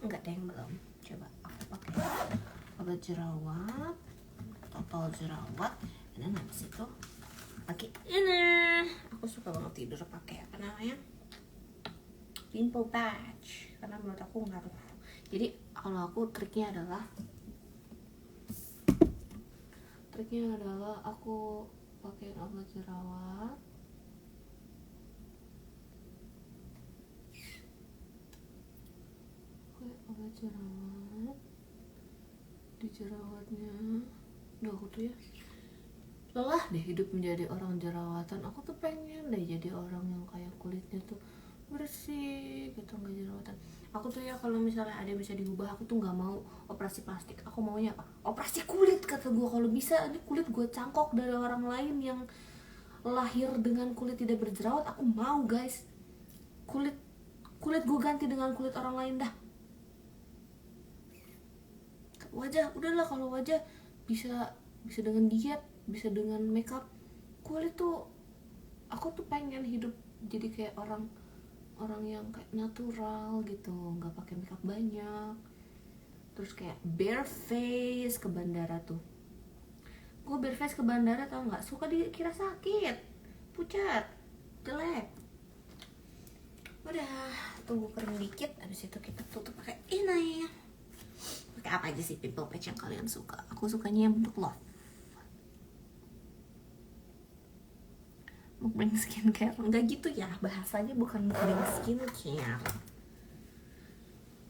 Enggak deh, belum. Coba aku pakai obat jerawat, total jerawat. Dan habis itu pakai ini. Aku suka banget tidur pakai apa namanya? Pimple patch, karena menurut aku ngaruh. Jadi kalau aku triknya adalah aku pakai obat jerawat. Obat jerawat di jerawatnya. Aku tuh ya lelah deh hidup menjadi orang jerawatan. Aku tuh pengen deh jadi orang yang kayak kulitnya tuh bersih gitu, nggak jerawatan. Aku tuh ya kalau misalnya ada bisa diubah, aku tuh nggak mau operasi plastik. Aku maunya apa? Operasi kulit, kata gue. Kalau bisa ini kulit gue cangkok dari orang lain yang lahir dengan kulit tidak berjerawat. Aku mau guys, kulit gue ganti dengan kulit orang lain dah. Wajah udahlah, kalau wajah bisa dengan diet, bisa dengan makeup. Kulit tuh aku tuh pengen hidup jadi kayak orang yang kayak natural gitu, nggak pakai makeup banyak, terus kayak bare face ke bandara tuh. Gue bare face ke bandara tau nggak, suka dikira sakit, pucat, jelek. Udah tunggu kering dikit, abis itu kita tutup pakai ini. Pakai apa aja sih pimple patch yang kalian suka? Aku sukanya yang bentuk love. Mukbang skincare, enggak gitu ya bahasanya, bukan mukbang skincare.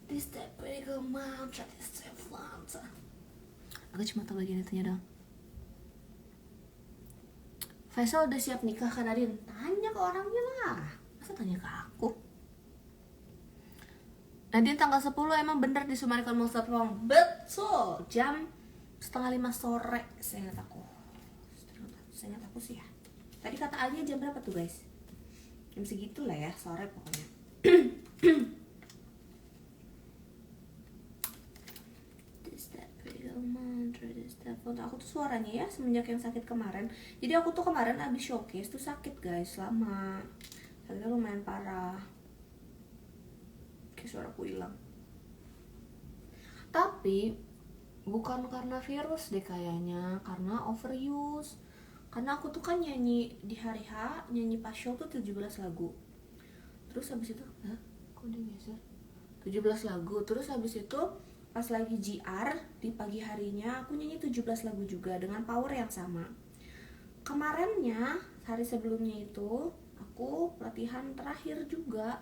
This that pretty girl mantra, this that flanta. Aku cuma tahu bagian itunya dong. Faisal udah siap nikah kan Adin? Tanya ke orangnya lah, masa tanya ke aku? Nadine tanggal 10 emang bener di Sumerikan Monster Prom. Betul, jam 4:30 sore, seingat aku. Seingat aku sih ya. Tadi kata Alia jam berapa tuh guys? Jam segitu lah ya, sore pokoknya. Aku tuh suaranya ya semenjak yang sakit kemarin. Jadi aku tuh kemarin abis showcase tuh sakit guys, lama. Sakitnya lumayan parah. Kayak suaraku hilang. Tapi bukan karena virus deh kayaknya, karena overuse. Karena aku tuh kan nyanyi di hari H, nyanyi pas show tuh 17 lagu. Terus habis itu, kok dia geser? 17 lagu. Terus habis itu pas lagi GR di pagi harinya aku nyanyi 17 lagu juga dengan power yang sama. Kemarinnya, hari sebelumnya itu aku latihan terakhir juga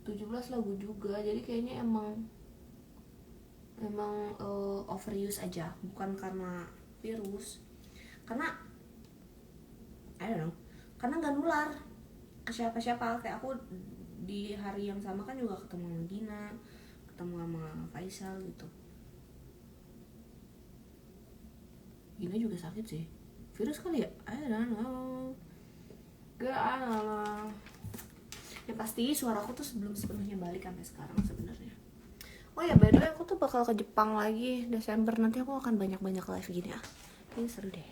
17 lagu juga. Jadi kayaknya emang overuse aja, bukan karena virus. Karena I don't know, karena gak nular ke siapa-siapa. Kayak aku di hari yang sama kan juga ketemu sama Gina, ketemu sama Faisal gitu. Gina juga sakit sih, virus kali ya, I don't know. Ya pasti suaraku tuh belum sepenuhnya balik sampai sekarang sebenarnya. Oh ya, by the way, aku tuh bakal ke Jepang lagi Desember. Nanti aku akan banyak-banyak live gini ya. Kayaknya seru deh.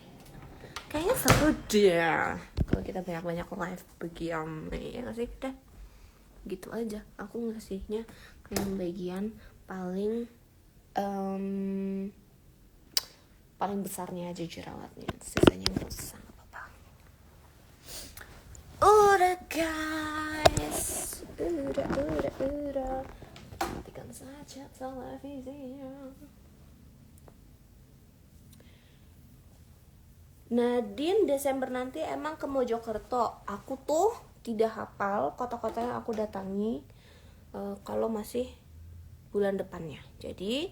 Kalau kita banyak-banyak live begini, ya gak sih? Udah gitu aja. Aku ngasihnya ke yang bagian paling paling besarnya aja jerawatnya. Sisanya gak usah, gak apa-apa. Udah guys, udah matikan saja televisinya. Nadine Desember nanti emang ke Mojokerto. Aku tuh tidak hafal kota-kota yang aku datangi kalau masih bulan depannya. Jadi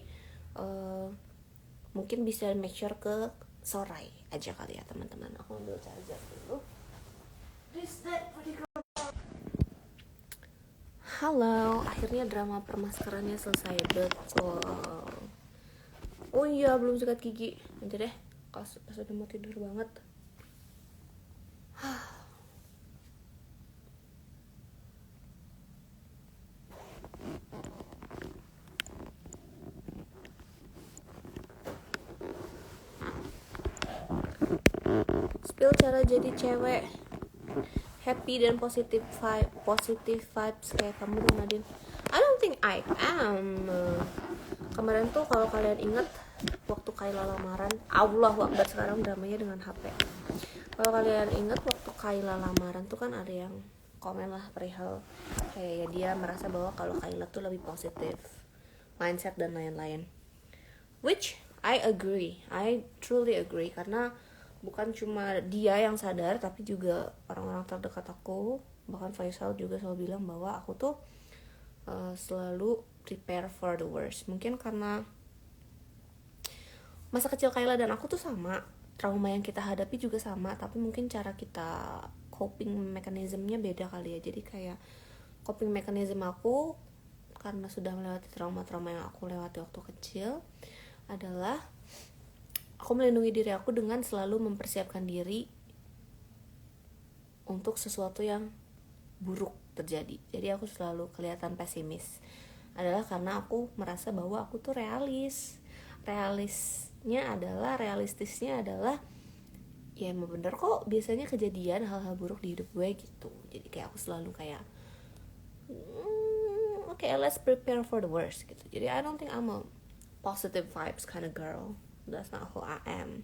mungkin bisa make sure ke Sorai aja kali ya teman-teman. Aku ambil charger dulu. Halo, akhirnya drama permaskerannya selesai. Betul. Oh iya, belum sikat gigi. Nanti deh, pas udah mau tidur banget. Spill cara jadi cewek happy dan positive vibes kayak kamu dong Nadine. I don't think I am. Kemarin tuh kalau kalian ingat waktu Kayla lamaran, Allahu Akbar, sekarang dramanya dengan HP. Kalau kalian ingat waktu Kayla lamaran tuh kan ada yang komen lah perihal kayak ya dia merasa bahwa kalau Kayla tuh lebih positif mindset dan lain-lain. Which I agree, I truly agree, karena bukan cuma dia yang sadar, tapi juga orang-orang terdekat aku, bahkan Faisal juga selalu bilang bahwa aku tuh selalu prepare for the worst. Mungkin karena masa kecil Kayla dan aku tuh sama, trauma yang kita hadapi juga sama, tapi mungkin cara kita coping mechanism-nya beda kali ya. Jadi kayak coping mechanism aku karena sudah melewati trauma-trauma yang aku lewati waktu kecil adalah aku melindungi diri aku dengan selalu mempersiapkan diri untuk sesuatu yang buruk terjadi. Jadi aku selalu kelihatan pesimis. Adalah karena aku merasa bahwa aku tuh realistisnya adalah ya emang bener kok biasanya kejadian hal-hal buruk di hidup gue gitu. Jadi kayak aku selalu kayak okay, let's prepare for the worst gitu. Jadi I don't think I'm a positive vibes kind of girl. That's not who I am.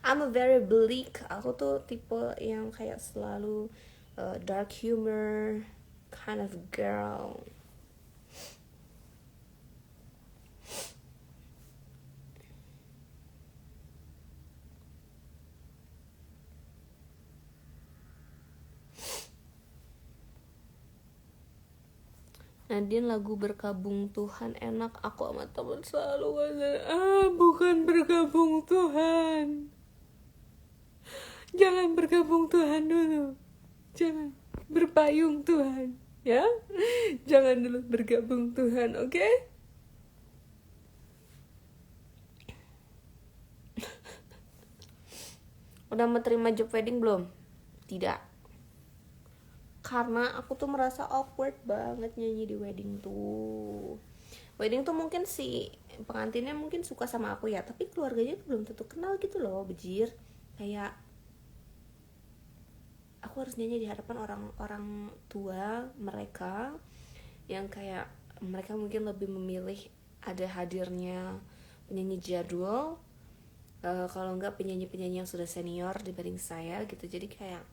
I'm a very bleak. Aku tuh tipe yang kayak selalu dark humor kind of girl. Nadine lagu Berkabung Tuhan enak. Aku sama teman selalu bukan bergabung Tuhan. Jangan bergabung Tuhan dulu. Jangan berpayung Tuhan, ya. Jangan dulu bergabung Tuhan, oke? Okay? Udah menerima job wedding belum? Tidak. Karena aku tuh merasa awkward banget nyanyi di wedding tuh. Wedding tuh mungkin si pengantinnya mungkin suka sama aku ya, tapi keluarganya tuh belum tentu kenal gitu loh, bejir. Kayak aku harus nyanyi di hadapan orang-orang tua mereka yang kayak mereka mungkin lebih memilih ada hadirnya penyanyi jadul, kalau enggak penyanyi-penyanyi yang sudah senior dibanding saya gitu. Jadi kayak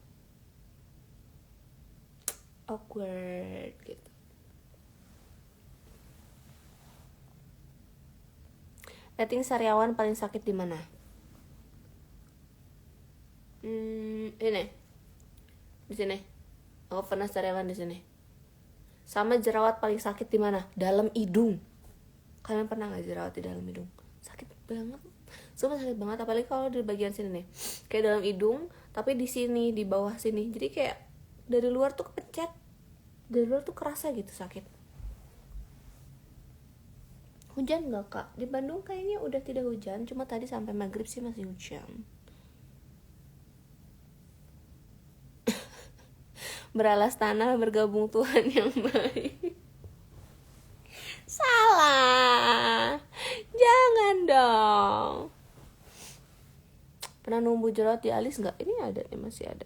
awkward gitu. Rating sariawan paling sakit di mana? Ini di sini. Aku pernah sariawan di sini. Sama jerawat paling sakit di mana? Dalam hidung. Kalian pernah nggak jerawat di dalam hidung? Sakit banget. Sumpah sakit banget, apalagi kalau di bagian sini nih. Kayak dalam hidung, tapi di sini, di bawah sini. Jadi kayak dari luar tuh kepencet. Dari luar tuh kerasa gitu sakit. Hujan nggak kak? Di Bandung kayaknya udah tidak hujan, cuma tadi sampai maghrib sih masih hujan. Beralas tanah bergabung Tuhan yang baik. Salah. Jangan dong. Pernah numbuh jerawat di alis nggak? Ini ada nih, masih ada.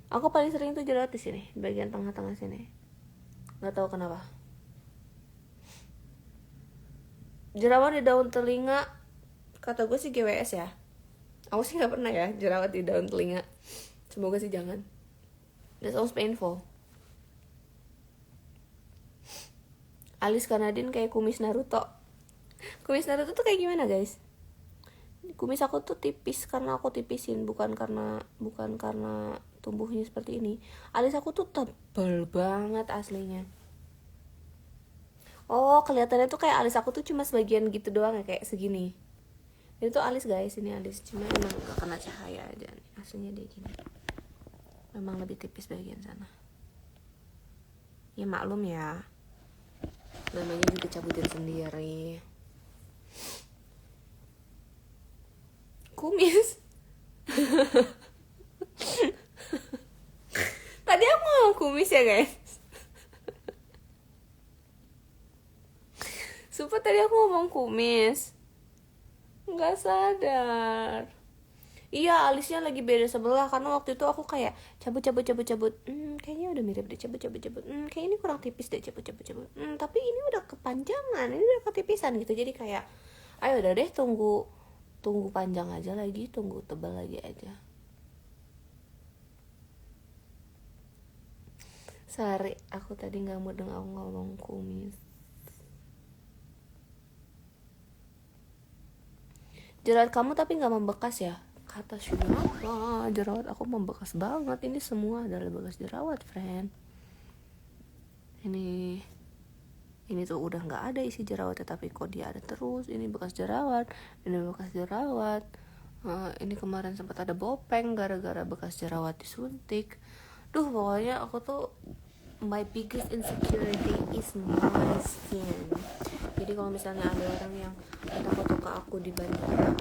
Aku paling sering tuh jerawat di sini, bagian tengah-tengah sini. Nggak tahu kenapa. Jerawat di daun telinga, kata gue sih GWS ya. Aku sih nggak pernah ya jerawat di daun telinga. Semoga sih jangan. That sounds painful. Alis Kanadin kayak kumis Naruto. Kumis Naruto tuh kayak gimana guys? Kumis aku tuh tipis karena aku tipisin, bukan karena tumbuhnya seperti ini. Alis aku tuh tebal banget aslinya. Oh, kelihatannya tuh kayak alis aku tuh cuma sebagian gitu doang ya, kayak segini. Ini tuh alis guys, ini alis, cuma emang gak kena cahaya aja nih. Aslinya dia gini. Memang lebih tipis bagian sana. Ya maklum ya. Namanya juga cabutin sendiri. Kumis. Tadi aku ngomong kumis ya guys. Sumpah tadi aku ngomong kumis. Nggak sadar. Iya, alisnya lagi beda sebelah karena waktu itu aku kayak cabut. Kayaknya udah mirip deh, cabut. Kayak ini kurang tipis deh, cabut. Tapi ini udah kepanjangan, ini udah ketipisan gitu. Jadi kayak, ayo udah deh tunggu panjang aja lagi, tunggu tebal lagi aja. Sorry, aku tadi nggak mau dengar aku ngomong kumis. Jerawat kamu tapi nggak membekas ya? Kata siapa? Jerawat aku membekas banget. Ini semua adalah bekas jerawat, friend. Ini tuh udah nggak ada isi jerawat, tapi kok dia ada terus. Ini bekas jerawat, ini bekas jerawat. Ini kemarin sempat ada bopeng gara-gara bekas jerawat disuntik. Duh, pokoknya aku tuh my biggest insecurity is my skin. Jadi kalau misalnya ada orang yang minta foto ke aku di bandara,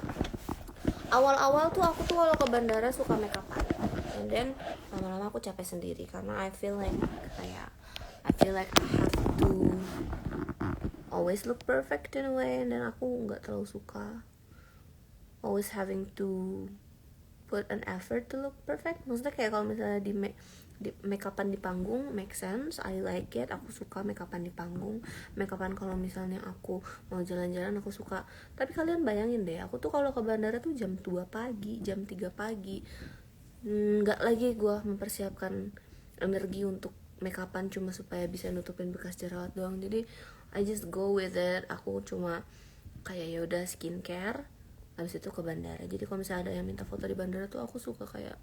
awal-awal tuh aku tuh kalau ke bandara suka make upan, and then lama-lama aku capek sendiri karena I feel like I have to always look perfect in a way, dan aku nggak terlalu suka always having to put an effort to look perfect. Maksudnya kayak kalau misalnya di make upan di panggung make sense, I like it, aku suka make upan di panggung. Make upan kalau misalnya aku mau jalan-jalan aku suka. Tapi kalian bayangin deh, aku tuh kalau ke bandara tuh jam 2 pagi, jam 3 pagi, nggak lagi gue mempersiapkan energi untuk make upan cuma supaya bisa nutupin bekas jerawat doang. Jadi I just go with it. Aku cuma kayak ya udah skincare, habis itu ke bandara. Jadi kalau misalnya ada yang minta foto di bandara tuh aku suka kayak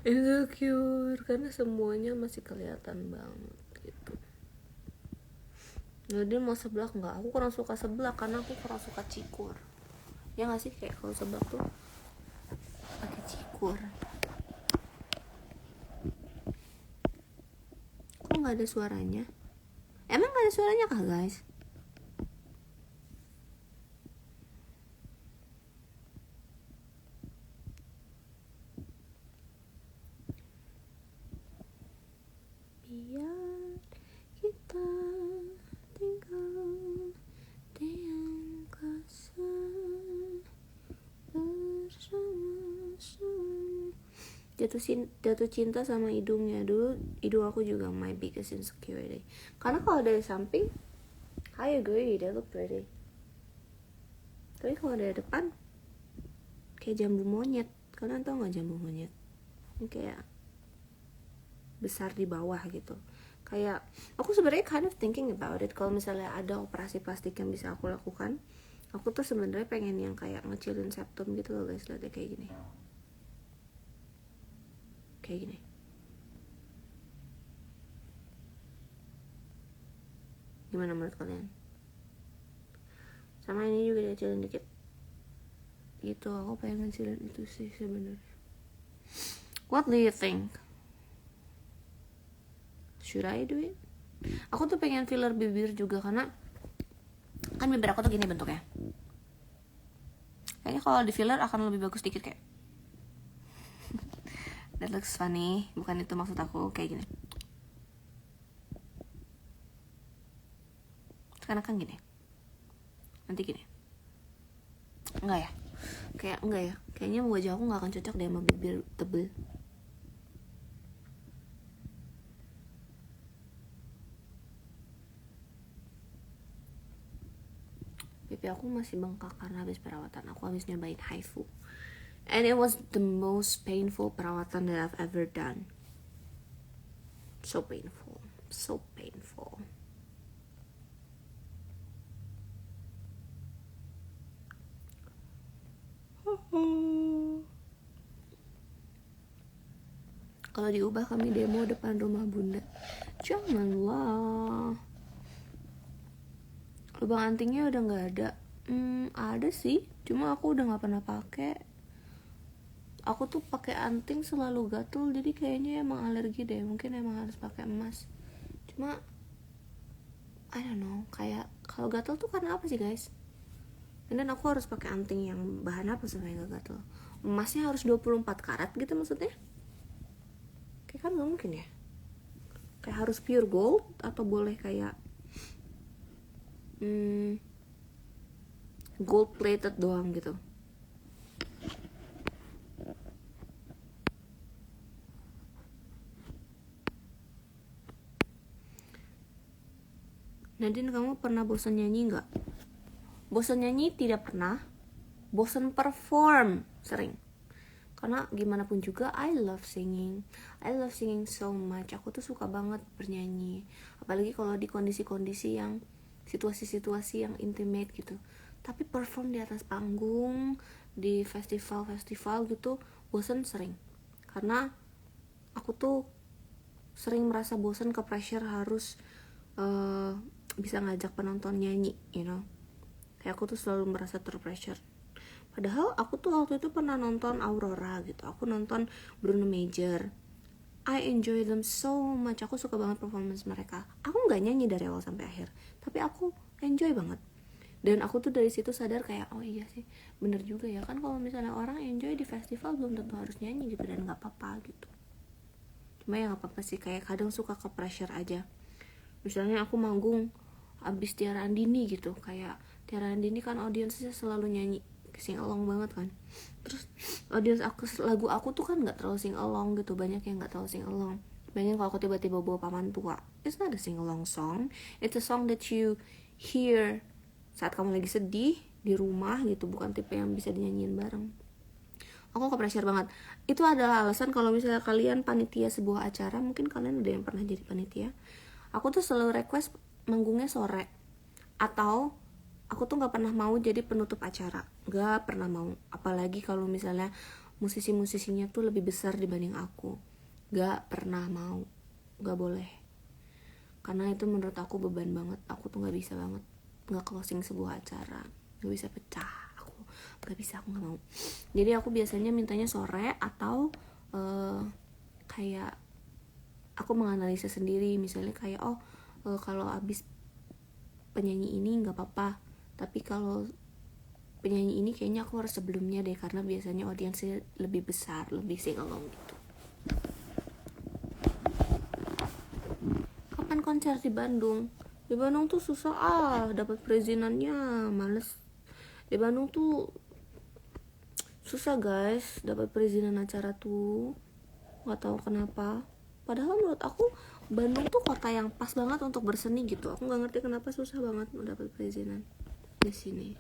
insecure karena semuanya masih kelihatan banget gitu. Jadi mau seblak nggak? Aku kurang suka seblak karena aku kurang suka cikur. Ya nggak sih, kayak kalau seblak tuh pakai cikur. Kok nggak ada suaranya? Emang nggak ada suaranya kah guys? jatuh cinta sama hidungnya. Dulu hidung aku juga my biggest insecurity, karena kalau dari samping I agree they look pretty, tapi kalau dari depan kayak jambu monyet. Kalian tau gak jambu monyet? Ini kayak besar di bawah gitu. Kayak aku sebenarnya kind of thinking about it, kalau misalnya ada operasi plastik yang bisa aku lakukan, aku tuh sebenarnya pengen yang kayak ngecilin septum gitu loh guys. Lihat kayak gini, kayak gini. Gimana menurut kalian? Sama ini juga dikecilin dikit gitu. Aku pengen ngecilin itu sih sebenarnya. What do you think? Should I do it? Aku tuh pengen filler bibir juga, karena kan bibir aku tuh gini bentuknya. Kayaknya kalau di filler akan lebih bagus dikit kayak. That looks funny. Bukan itu maksud aku, kayak gini. Sekarang kan gini. Nanti gini. Enggak ya? Kayak enggak ya? Kayaknya wajah aku gak akan cocok deh sama bibir tebel. Pipi aku masih bengkak karena habis perawatan. Aku habis nyobain HIFU, and it was the most painful perawatan that I've ever done. So painful, so painful. Kalau diubah kami demo depan rumah bunda. Janganlah. Lubang antingnya udah nggak ada. Ada sih, cuma aku udah nggak pernah pakai. Aku tuh pakai anting selalu gatul, jadi kayaknya emang alergi deh. Mungkin emang harus pakai emas. Cuma I don't know, kayak kalau gatul tuh karena apa sih guys? Dan aku harus pakai anting yang bahan apa supaya nggak gatul? Emasnya harus 24 karat gitu maksudnya? Kayak kan nggak mungkin ya? Kayak harus pure gold atau boleh kayak gold plated doang gitu? Nadine, kamu pernah bosan nyanyi nggak? Bosan nyanyi tidak pernah. Bosan perform sering. Karena gimana pun juga I love singing so much. Aku tuh suka banget bernyanyi, apalagi kalau di kondisi-kondisi yang situasi-situasi yang intimate gitu. Tapi perform di atas panggung, di festival-festival gitu, bosan sering. Karena aku tuh sering merasa bosan, ke pressure harus bisa ngajak penonton nyanyi, you know. Kayak aku tuh selalu merasa terpressure. Padahal aku tuh waktu itu pernah nonton Aurora gitu. Aku nonton Bruno Major. I enjoy them so much. Aku suka banget performance mereka. Aku gak nyanyi dari awal sampai akhir, tapi aku enjoy banget. Dan aku tuh dari situ sadar kayak, oh iya sih, bener juga ya. Kan kalau misalnya orang enjoy di festival belum tentu harus nyanyi gitu, dan gak apa-apa gitu. Cuma ya gak apa-apa sih, kayak kadang suka ke pressure aja. Misalnya aku manggung abis Tiara Andini gitu, kayak Tiara Andini kan audiensnya selalu nyanyi sing along banget kan. Terus audiens aku, lagu aku tuh kan nggak terlalu sing along gitu, banyak yang nggak terlalu sing along. Bayangin kalau aku tiba-tiba bawa paman tua, it's not a sing along song, it's a song that you hear saat kamu lagi sedih di rumah gitu, bukan tipe yang bisa dinyanyiin bareng. Aku ke pressure banget. Itu adalah alasan kalau misalnya kalian panitia sebuah acara, mungkin kalian ada yang pernah jadi panitia, aku tuh selalu request manggungnya sore, atau aku tuh nggak pernah mau jadi penutup acara, nggak pernah mau. Apalagi kalau misalnya musisi-musisinya tuh lebih besar dibanding aku, nggak pernah mau, nggak boleh. Karena itu menurut aku beban banget. Aku tuh nggak bisa banget nggak closing sebuah acara, nggak bisa pecah. Aku nggak bisa, aku nggak mau. Jadi aku biasanya mintanya sore, atau kayak aku menganalisa sendiri, misalnya kayak kalau abis penyanyi ini nggak apa-apa, tapi kalau penyanyi ini kayaknya aku harus sebelumnya deh, karena biasanya audiensnya lebih besar, lebih sing along gitu. Kapan konser di Bandung? Di Bandung tuh susah dapat perizinannya, males. Di Bandung tuh susah guys dapat perizinan acara tuh. nggak tahu kenapa. Padahal menurut aku Bandung tuh kota yang pas banget untuk berseni gitu. Aku nggak ngerti kenapa susah banget mendapat perizinan di sini.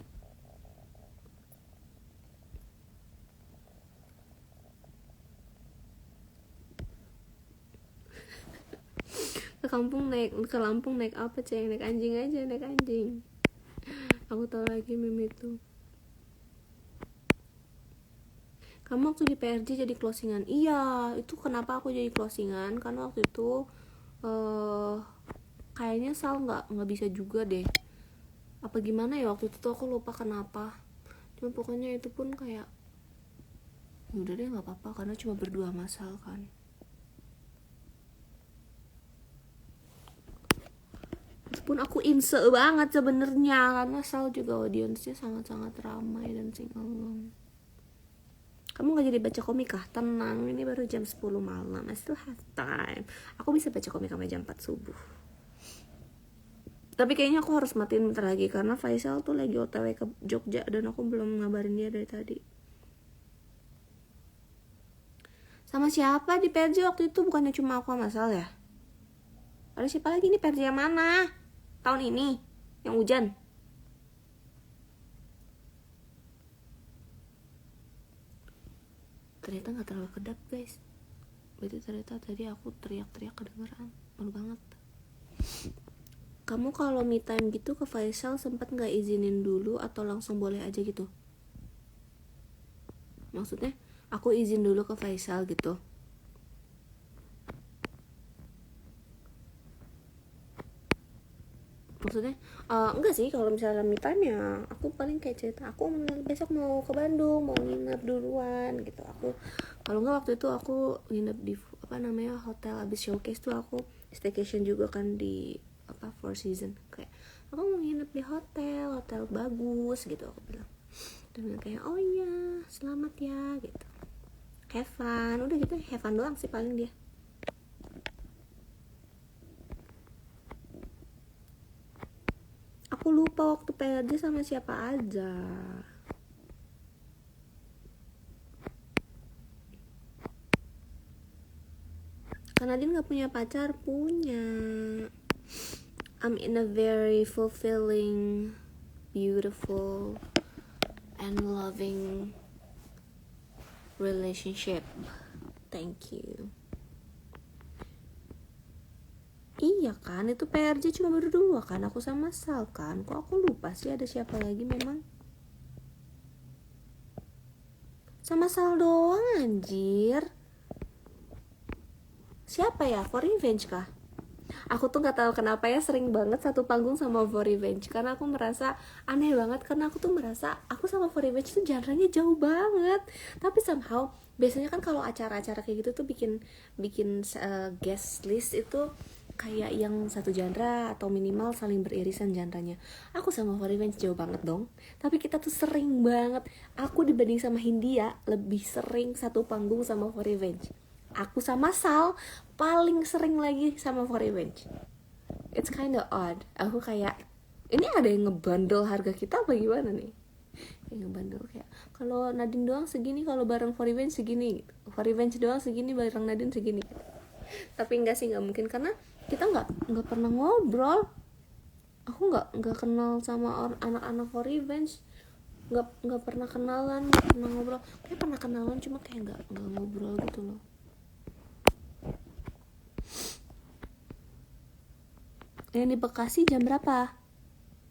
Ke Lampung naik apa ceng? Naik anjing aja, naik anjing. Aku tahu lagi meme itu. Kamu waktu di PRJ jadi closingan. Iya, itu kenapa aku jadi closingan? Karena waktu itu kayaknya Sal nggak bisa juga deh. Apa gimana ya waktu itu tuh aku lupa kenapa. Cuma pokoknya itu pun kayak udah deh nggak apa-apa karena cuma berdua Sal kan. Pun aku inse banget sebenarnya karena Sal juga audiensnya sangat-sangat ramai dan singalong. Kamu gak jadi baca komik kah? Tenang, ini baru jam 10 malam, I still have time. Aku bisa baca komik sampai jam 4 subuh. Tapi kayaknya aku harus matiin bentar lagi karena Faisal tuh lagi OTW ke Jogja dan aku belum ngabarin dia dari tadi. Sama siapa di PRJ waktu itu? Bukannya cuma aku sama Sal ya? Ada siapa lagi nih PRJ yang mana? Tahun ini? Yang hujan? Ternyata gak terlalu kedap guys. Berarti ternyata tadi aku teriak-teriak kedengeran. Malu banget. Kamu kalau me time gitu ke Faisal sempat gak izinin dulu atau langsung boleh aja gitu? Maksudnya aku izin dulu ke Faisal gitu. Maksudnya enggak sih, kalau misalnya me time ya aku paling kayak cerita aku besok mau ke Bandung, mau nginep duluan gitu. Aku kalau enggak waktu itu aku nginep di hotel abis showcase tuh aku staycation juga kan di Four Seasons. Kayak aku mau nginep di hotel bagus gitu aku bilang. Dan kayak oh iya selamat ya gitu, have fun, udah gitu, have fun doang sih paling dia. Aku lupa waktu PRJ sama siapa aja. Karena Nadine gak punya pacar, punya. I'm in a very fulfilling, beautiful, and loving relationship. Thank you. Iya kan, itu PRJ cuma berdua kan, aku sama Sal kan. Kok aku lupa sih ada siapa lagi memang? Sama Sal doang anjir. Siapa ya? For Revenge kah? Aku tuh gak tahu kenapa ya sering banget satu panggung sama For Revenge. Karena aku merasa aneh banget. Karena aku tuh merasa aku sama For Revenge tuh genre-nya jauh banget. Tapi somehow biasanya kan kalau acara-acara kayak gitu tuh bikin guest list itu kayak yang satu genre atau minimal saling beririsan genre-nya. Aku sama For Revenge jauh banget dong. Tapi kita tuh sering banget. Aku dibanding sama Hindia lebih sering satu panggung sama For Revenge. Aku sama Sal paling sering lagi sama For Revenge. It's kinda odd. Aku kayak ini ada yang ngebandel harga kita apa gimana nih? Yang ngebandel kayak kalau Nadine doang segini, kalau bareng For Revenge segini. For Revenge doang segini, bareng Nadine segini. Tapi enggak sih, enggak mungkin karena kita nggak pernah ngobrol. Aku nggak kenal sama anak-anak For Revenge. Nggak pernah kenalan, nggak pernah ngobrol. Kayak pernah kenalan cuma kayak nggak ngobrol gitu loh. Yang di Bekasi jam berapa?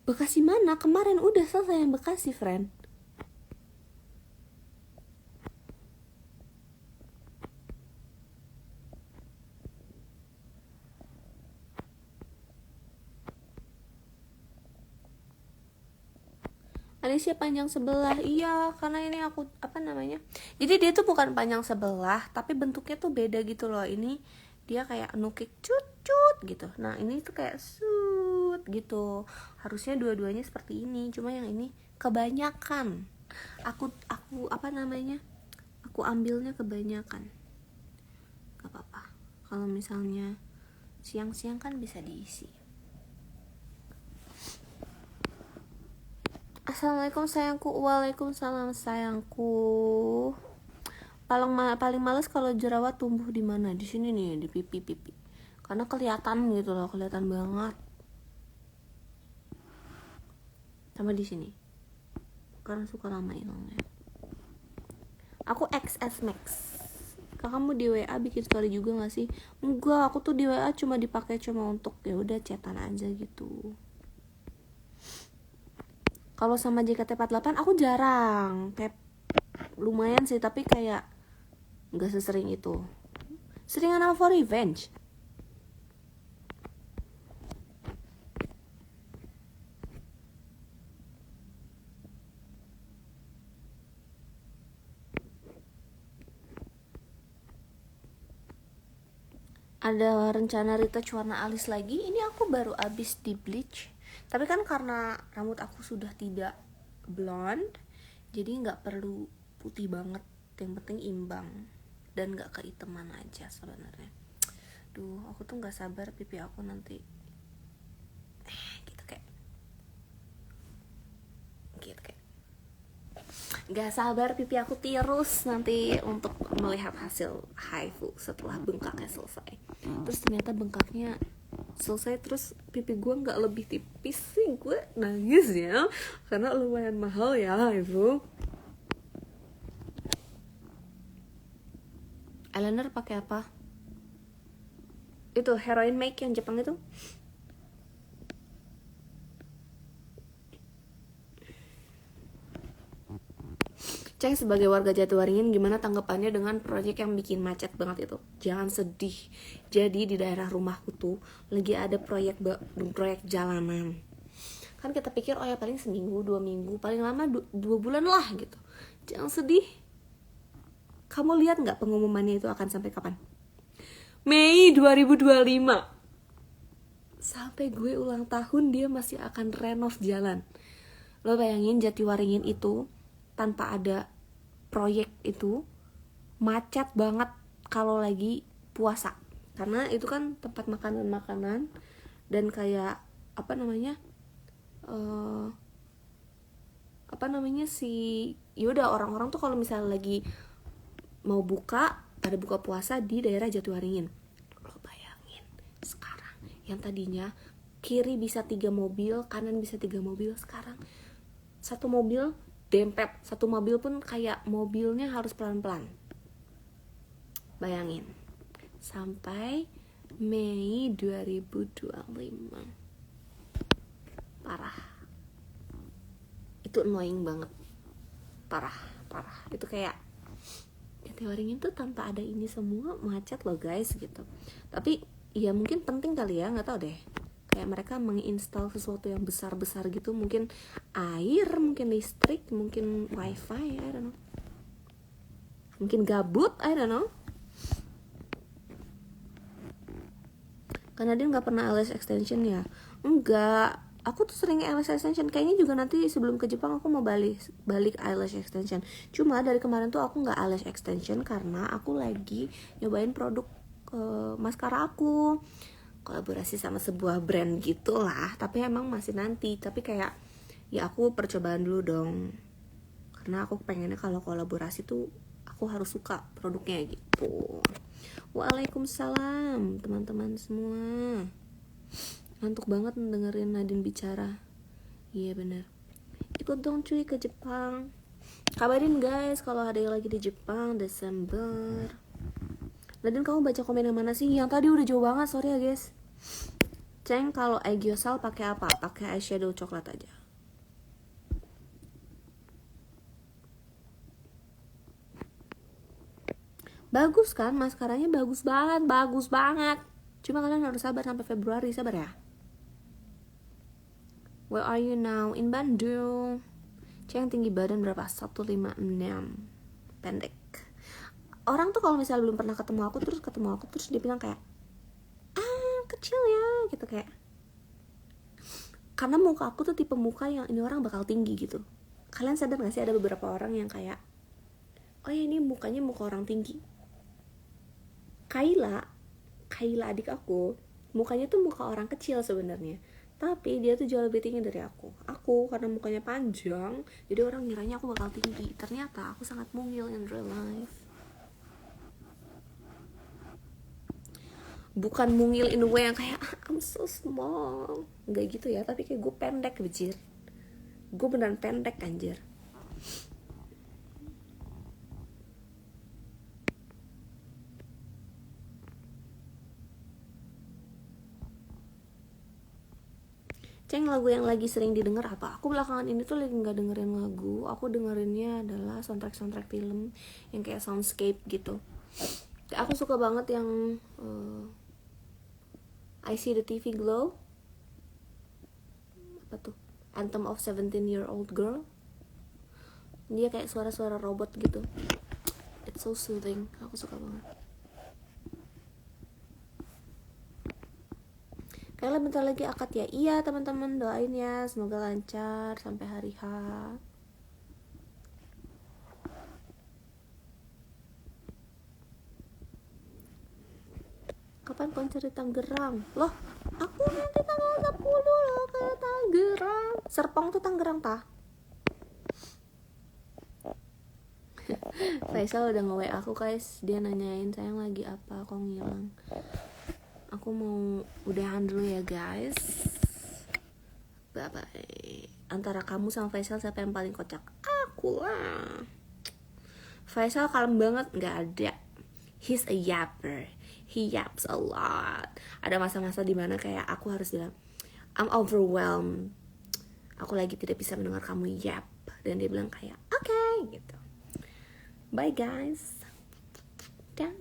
Bekasi mana? Kemarin udah selesai yang Bekasi, friend. Alicia panjang sebelah. Iya, karena ini aku jadi dia tuh bukan panjang sebelah, tapi bentuknya tuh beda gitu loh. Ini dia kayak nukik cut gitu. Nah ini tuh kayak sut gitu. Harusnya dua-duanya seperti ini, cuma yang ini kebanyakan. Aku aku ambilnya kebanyakan. Gak apa-apa. Kalau misalnya siang-siang kan bisa diisi. Assalamualaikum sayangku. Waalaikumsalam sayangku. paling males kalau jerawat tumbuh di mana? Di sini nih, di pipi. Karena kelihatan gitu loh, kelihatan banget. Sama di sini. Karena suka lama hilangnya. Aku XS Max. Kamu di WA bikin story juga gak sih? Enggak, aku tuh di WA cuma dipakai cuma untuk ya udah chatan aja gitu. Kalau sama JKT48 aku jarang, kayak lumayan sih, tapi kayak nggak sesering itu. Seringan sama For Revenge. Ada rencana retouch warna alis lagi. Ini aku baru abis di bleach. Tapi kan karena rambut aku sudah tidak blonde, jadi nggak perlu putih banget. Yang penting imbang dan nggak keiteman aja sebenarnya. Duh, aku tuh nggak sabar pipi aku nanti gitu kayak gak sabar pipi aku tirus nanti untuk melihat hasil haifu setelah bengkaknya selesai. Terus ternyata bengkaknya selesai, terus pipi gue nggak lebih tipis sih, gue nangis ya karena lumayan mahal ya haifu. Eyeliner pakai apa? Itu Heroin Make yang Jepang itu. Ceng, sebagai warga Jatiwaringin, gimana tanggapannya dengan proyek yang bikin macet banget itu? Jangan sedih. Jadi di daerah rumahku tuh lagi ada proyek jalanan. Kan kita pikir oh ya paling seminggu, 2 minggu, paling lama 2 bulan lah gitu. Jangan sedih. Kamu lihat nggak pengumumannya itu akan sampai kapan? Mei 2025. Sampai gue ulang tahun dia masih akan renov jalan. Lo bayangin Jatiwaringin itu tanpa ada proyek itu macet banget kalau lagi puasa, karena itu kan tempat makanan dan kayak apa namanya yaudah orang-orang tuh kalau misalnya lagi mau pada buka puasa di daerah Jatiwaringin. Lo bayangin sekarang yang tadinya kiri bisa 3 mobil, kanan bisa 3 mobil, sekarang 1 mobil dempet, 1 mobil pun kayak mobilnya harus pelan-pelan. Bayangin, sampai Mei 2025. Parah. Itu annoying banget. Parah. Itu kayak Jatiwaringin tuh tanpa ada ini semua macet loh guys gitu. Tapi ya mungkin penting kali ya, nggak tahu deh. Kayak mereka menginstal sesuatu yang besar-besar gitu, mungkin air, mungkin listrik, mungkin wifi, I don't know, mungkin gabut, I don't know. Karena dia nggak pernah eyelash extension ya? Enggak, aku tuh sering eyelash extension. Kayaknya juga nanti sebelum ke Jepang aku mau balik eyelash extension. Cuma dari kemarin tuh aku nggak eyelash extension karena aku lagi nyobain produk maskara aku, kolaborasi sama sebuah brand gitulah, tapi emang masih nanti. Tapi kayak ya aku percobaan dulu dong, karena aku pengennya kalau kolaborasi tuh aku harus suka produknya gitu. Waalaikumsalam teman-teman semua. Ngantuk banget dengerin Nadine bicara. Iya bener, ikut dong cuy ke Jepang. Kabarin guys kalau ada yang lagi di Jepang Desember. Nadine, kamu baca komen yang mana sih? Yang tadi udah jauh banget, sorry ya guys. Ceng, kalau Aegyoosal pakai apa? Pakai eyeshadow coklat aja. Bagus kan, maskaranya bagus banget. Cuma kalian harus sabar sampai Februari, sabar ya. Where are you now? In Bandung. Ceng, tinggi badan berapa? 156. Pendek. Orang tuh kalau misalnya belum pernah ketemu aku terus dia bilang kayak kecil ya gitu, kayak karena muka aku tuh tipe muka yang ini orang bakal tinggi gitu. Kalian sadar gak sih ada beberapa orang yang kayak oh ya ini mukanya muka orang tinggi. Kayla adik aku mukanya tuh muka orang kecil sebenarnya, tapi dia tuh jauh lebih tinggi dari aku karena mukanya panjang jadi orang ngiranya aku bakal tinggi. Ternyata aku sangat mungil in real life. bukan mungil in a way yang kayak I'm so small, nggak gitu ya, tapi kayak gue pendek bejir, gue beneran pendek anjir. Ceng, lagu yang lagi sering didengar apa? Aku belakangan ini tuh lagi nggak dengerin lagu, aku dengerinnya adalah soundtrack film yang kayak soundscape gitu. Aku suka banget yang I See the TV Glow, apa tuh, Anthem of 17-Year-Old Girl. Dia kayak suara-suara robot gitu, it's so soothing, aku suka banget. Kayla bentar lagi akad ya. Iya teman-teman, doain ya semoga lancar sampai hari H. Kapan konser di Tangerang? Loh, aku nanti tanggal 10 loh ke Tangerang. Serpong tuh Tangerang tah. Faisal udah nge-WA aku guys, dia nanyain sayang lagi apa, kok ngilang. Aku mau udahan dulu ya guys. Bye bye. Antara kamu sama Faisal siapa yang paling kocak? Aku lah. Faisal kalem banget, nggak ada. He's a yapper. He yaps a lot. Ada masa-masa dimana kayak aku harus bilang I'm overwhelmed, aku lagi tidak bisa mendengar kamu yap, dan dia bilang kayak okay gitu. Bye guys. Dah.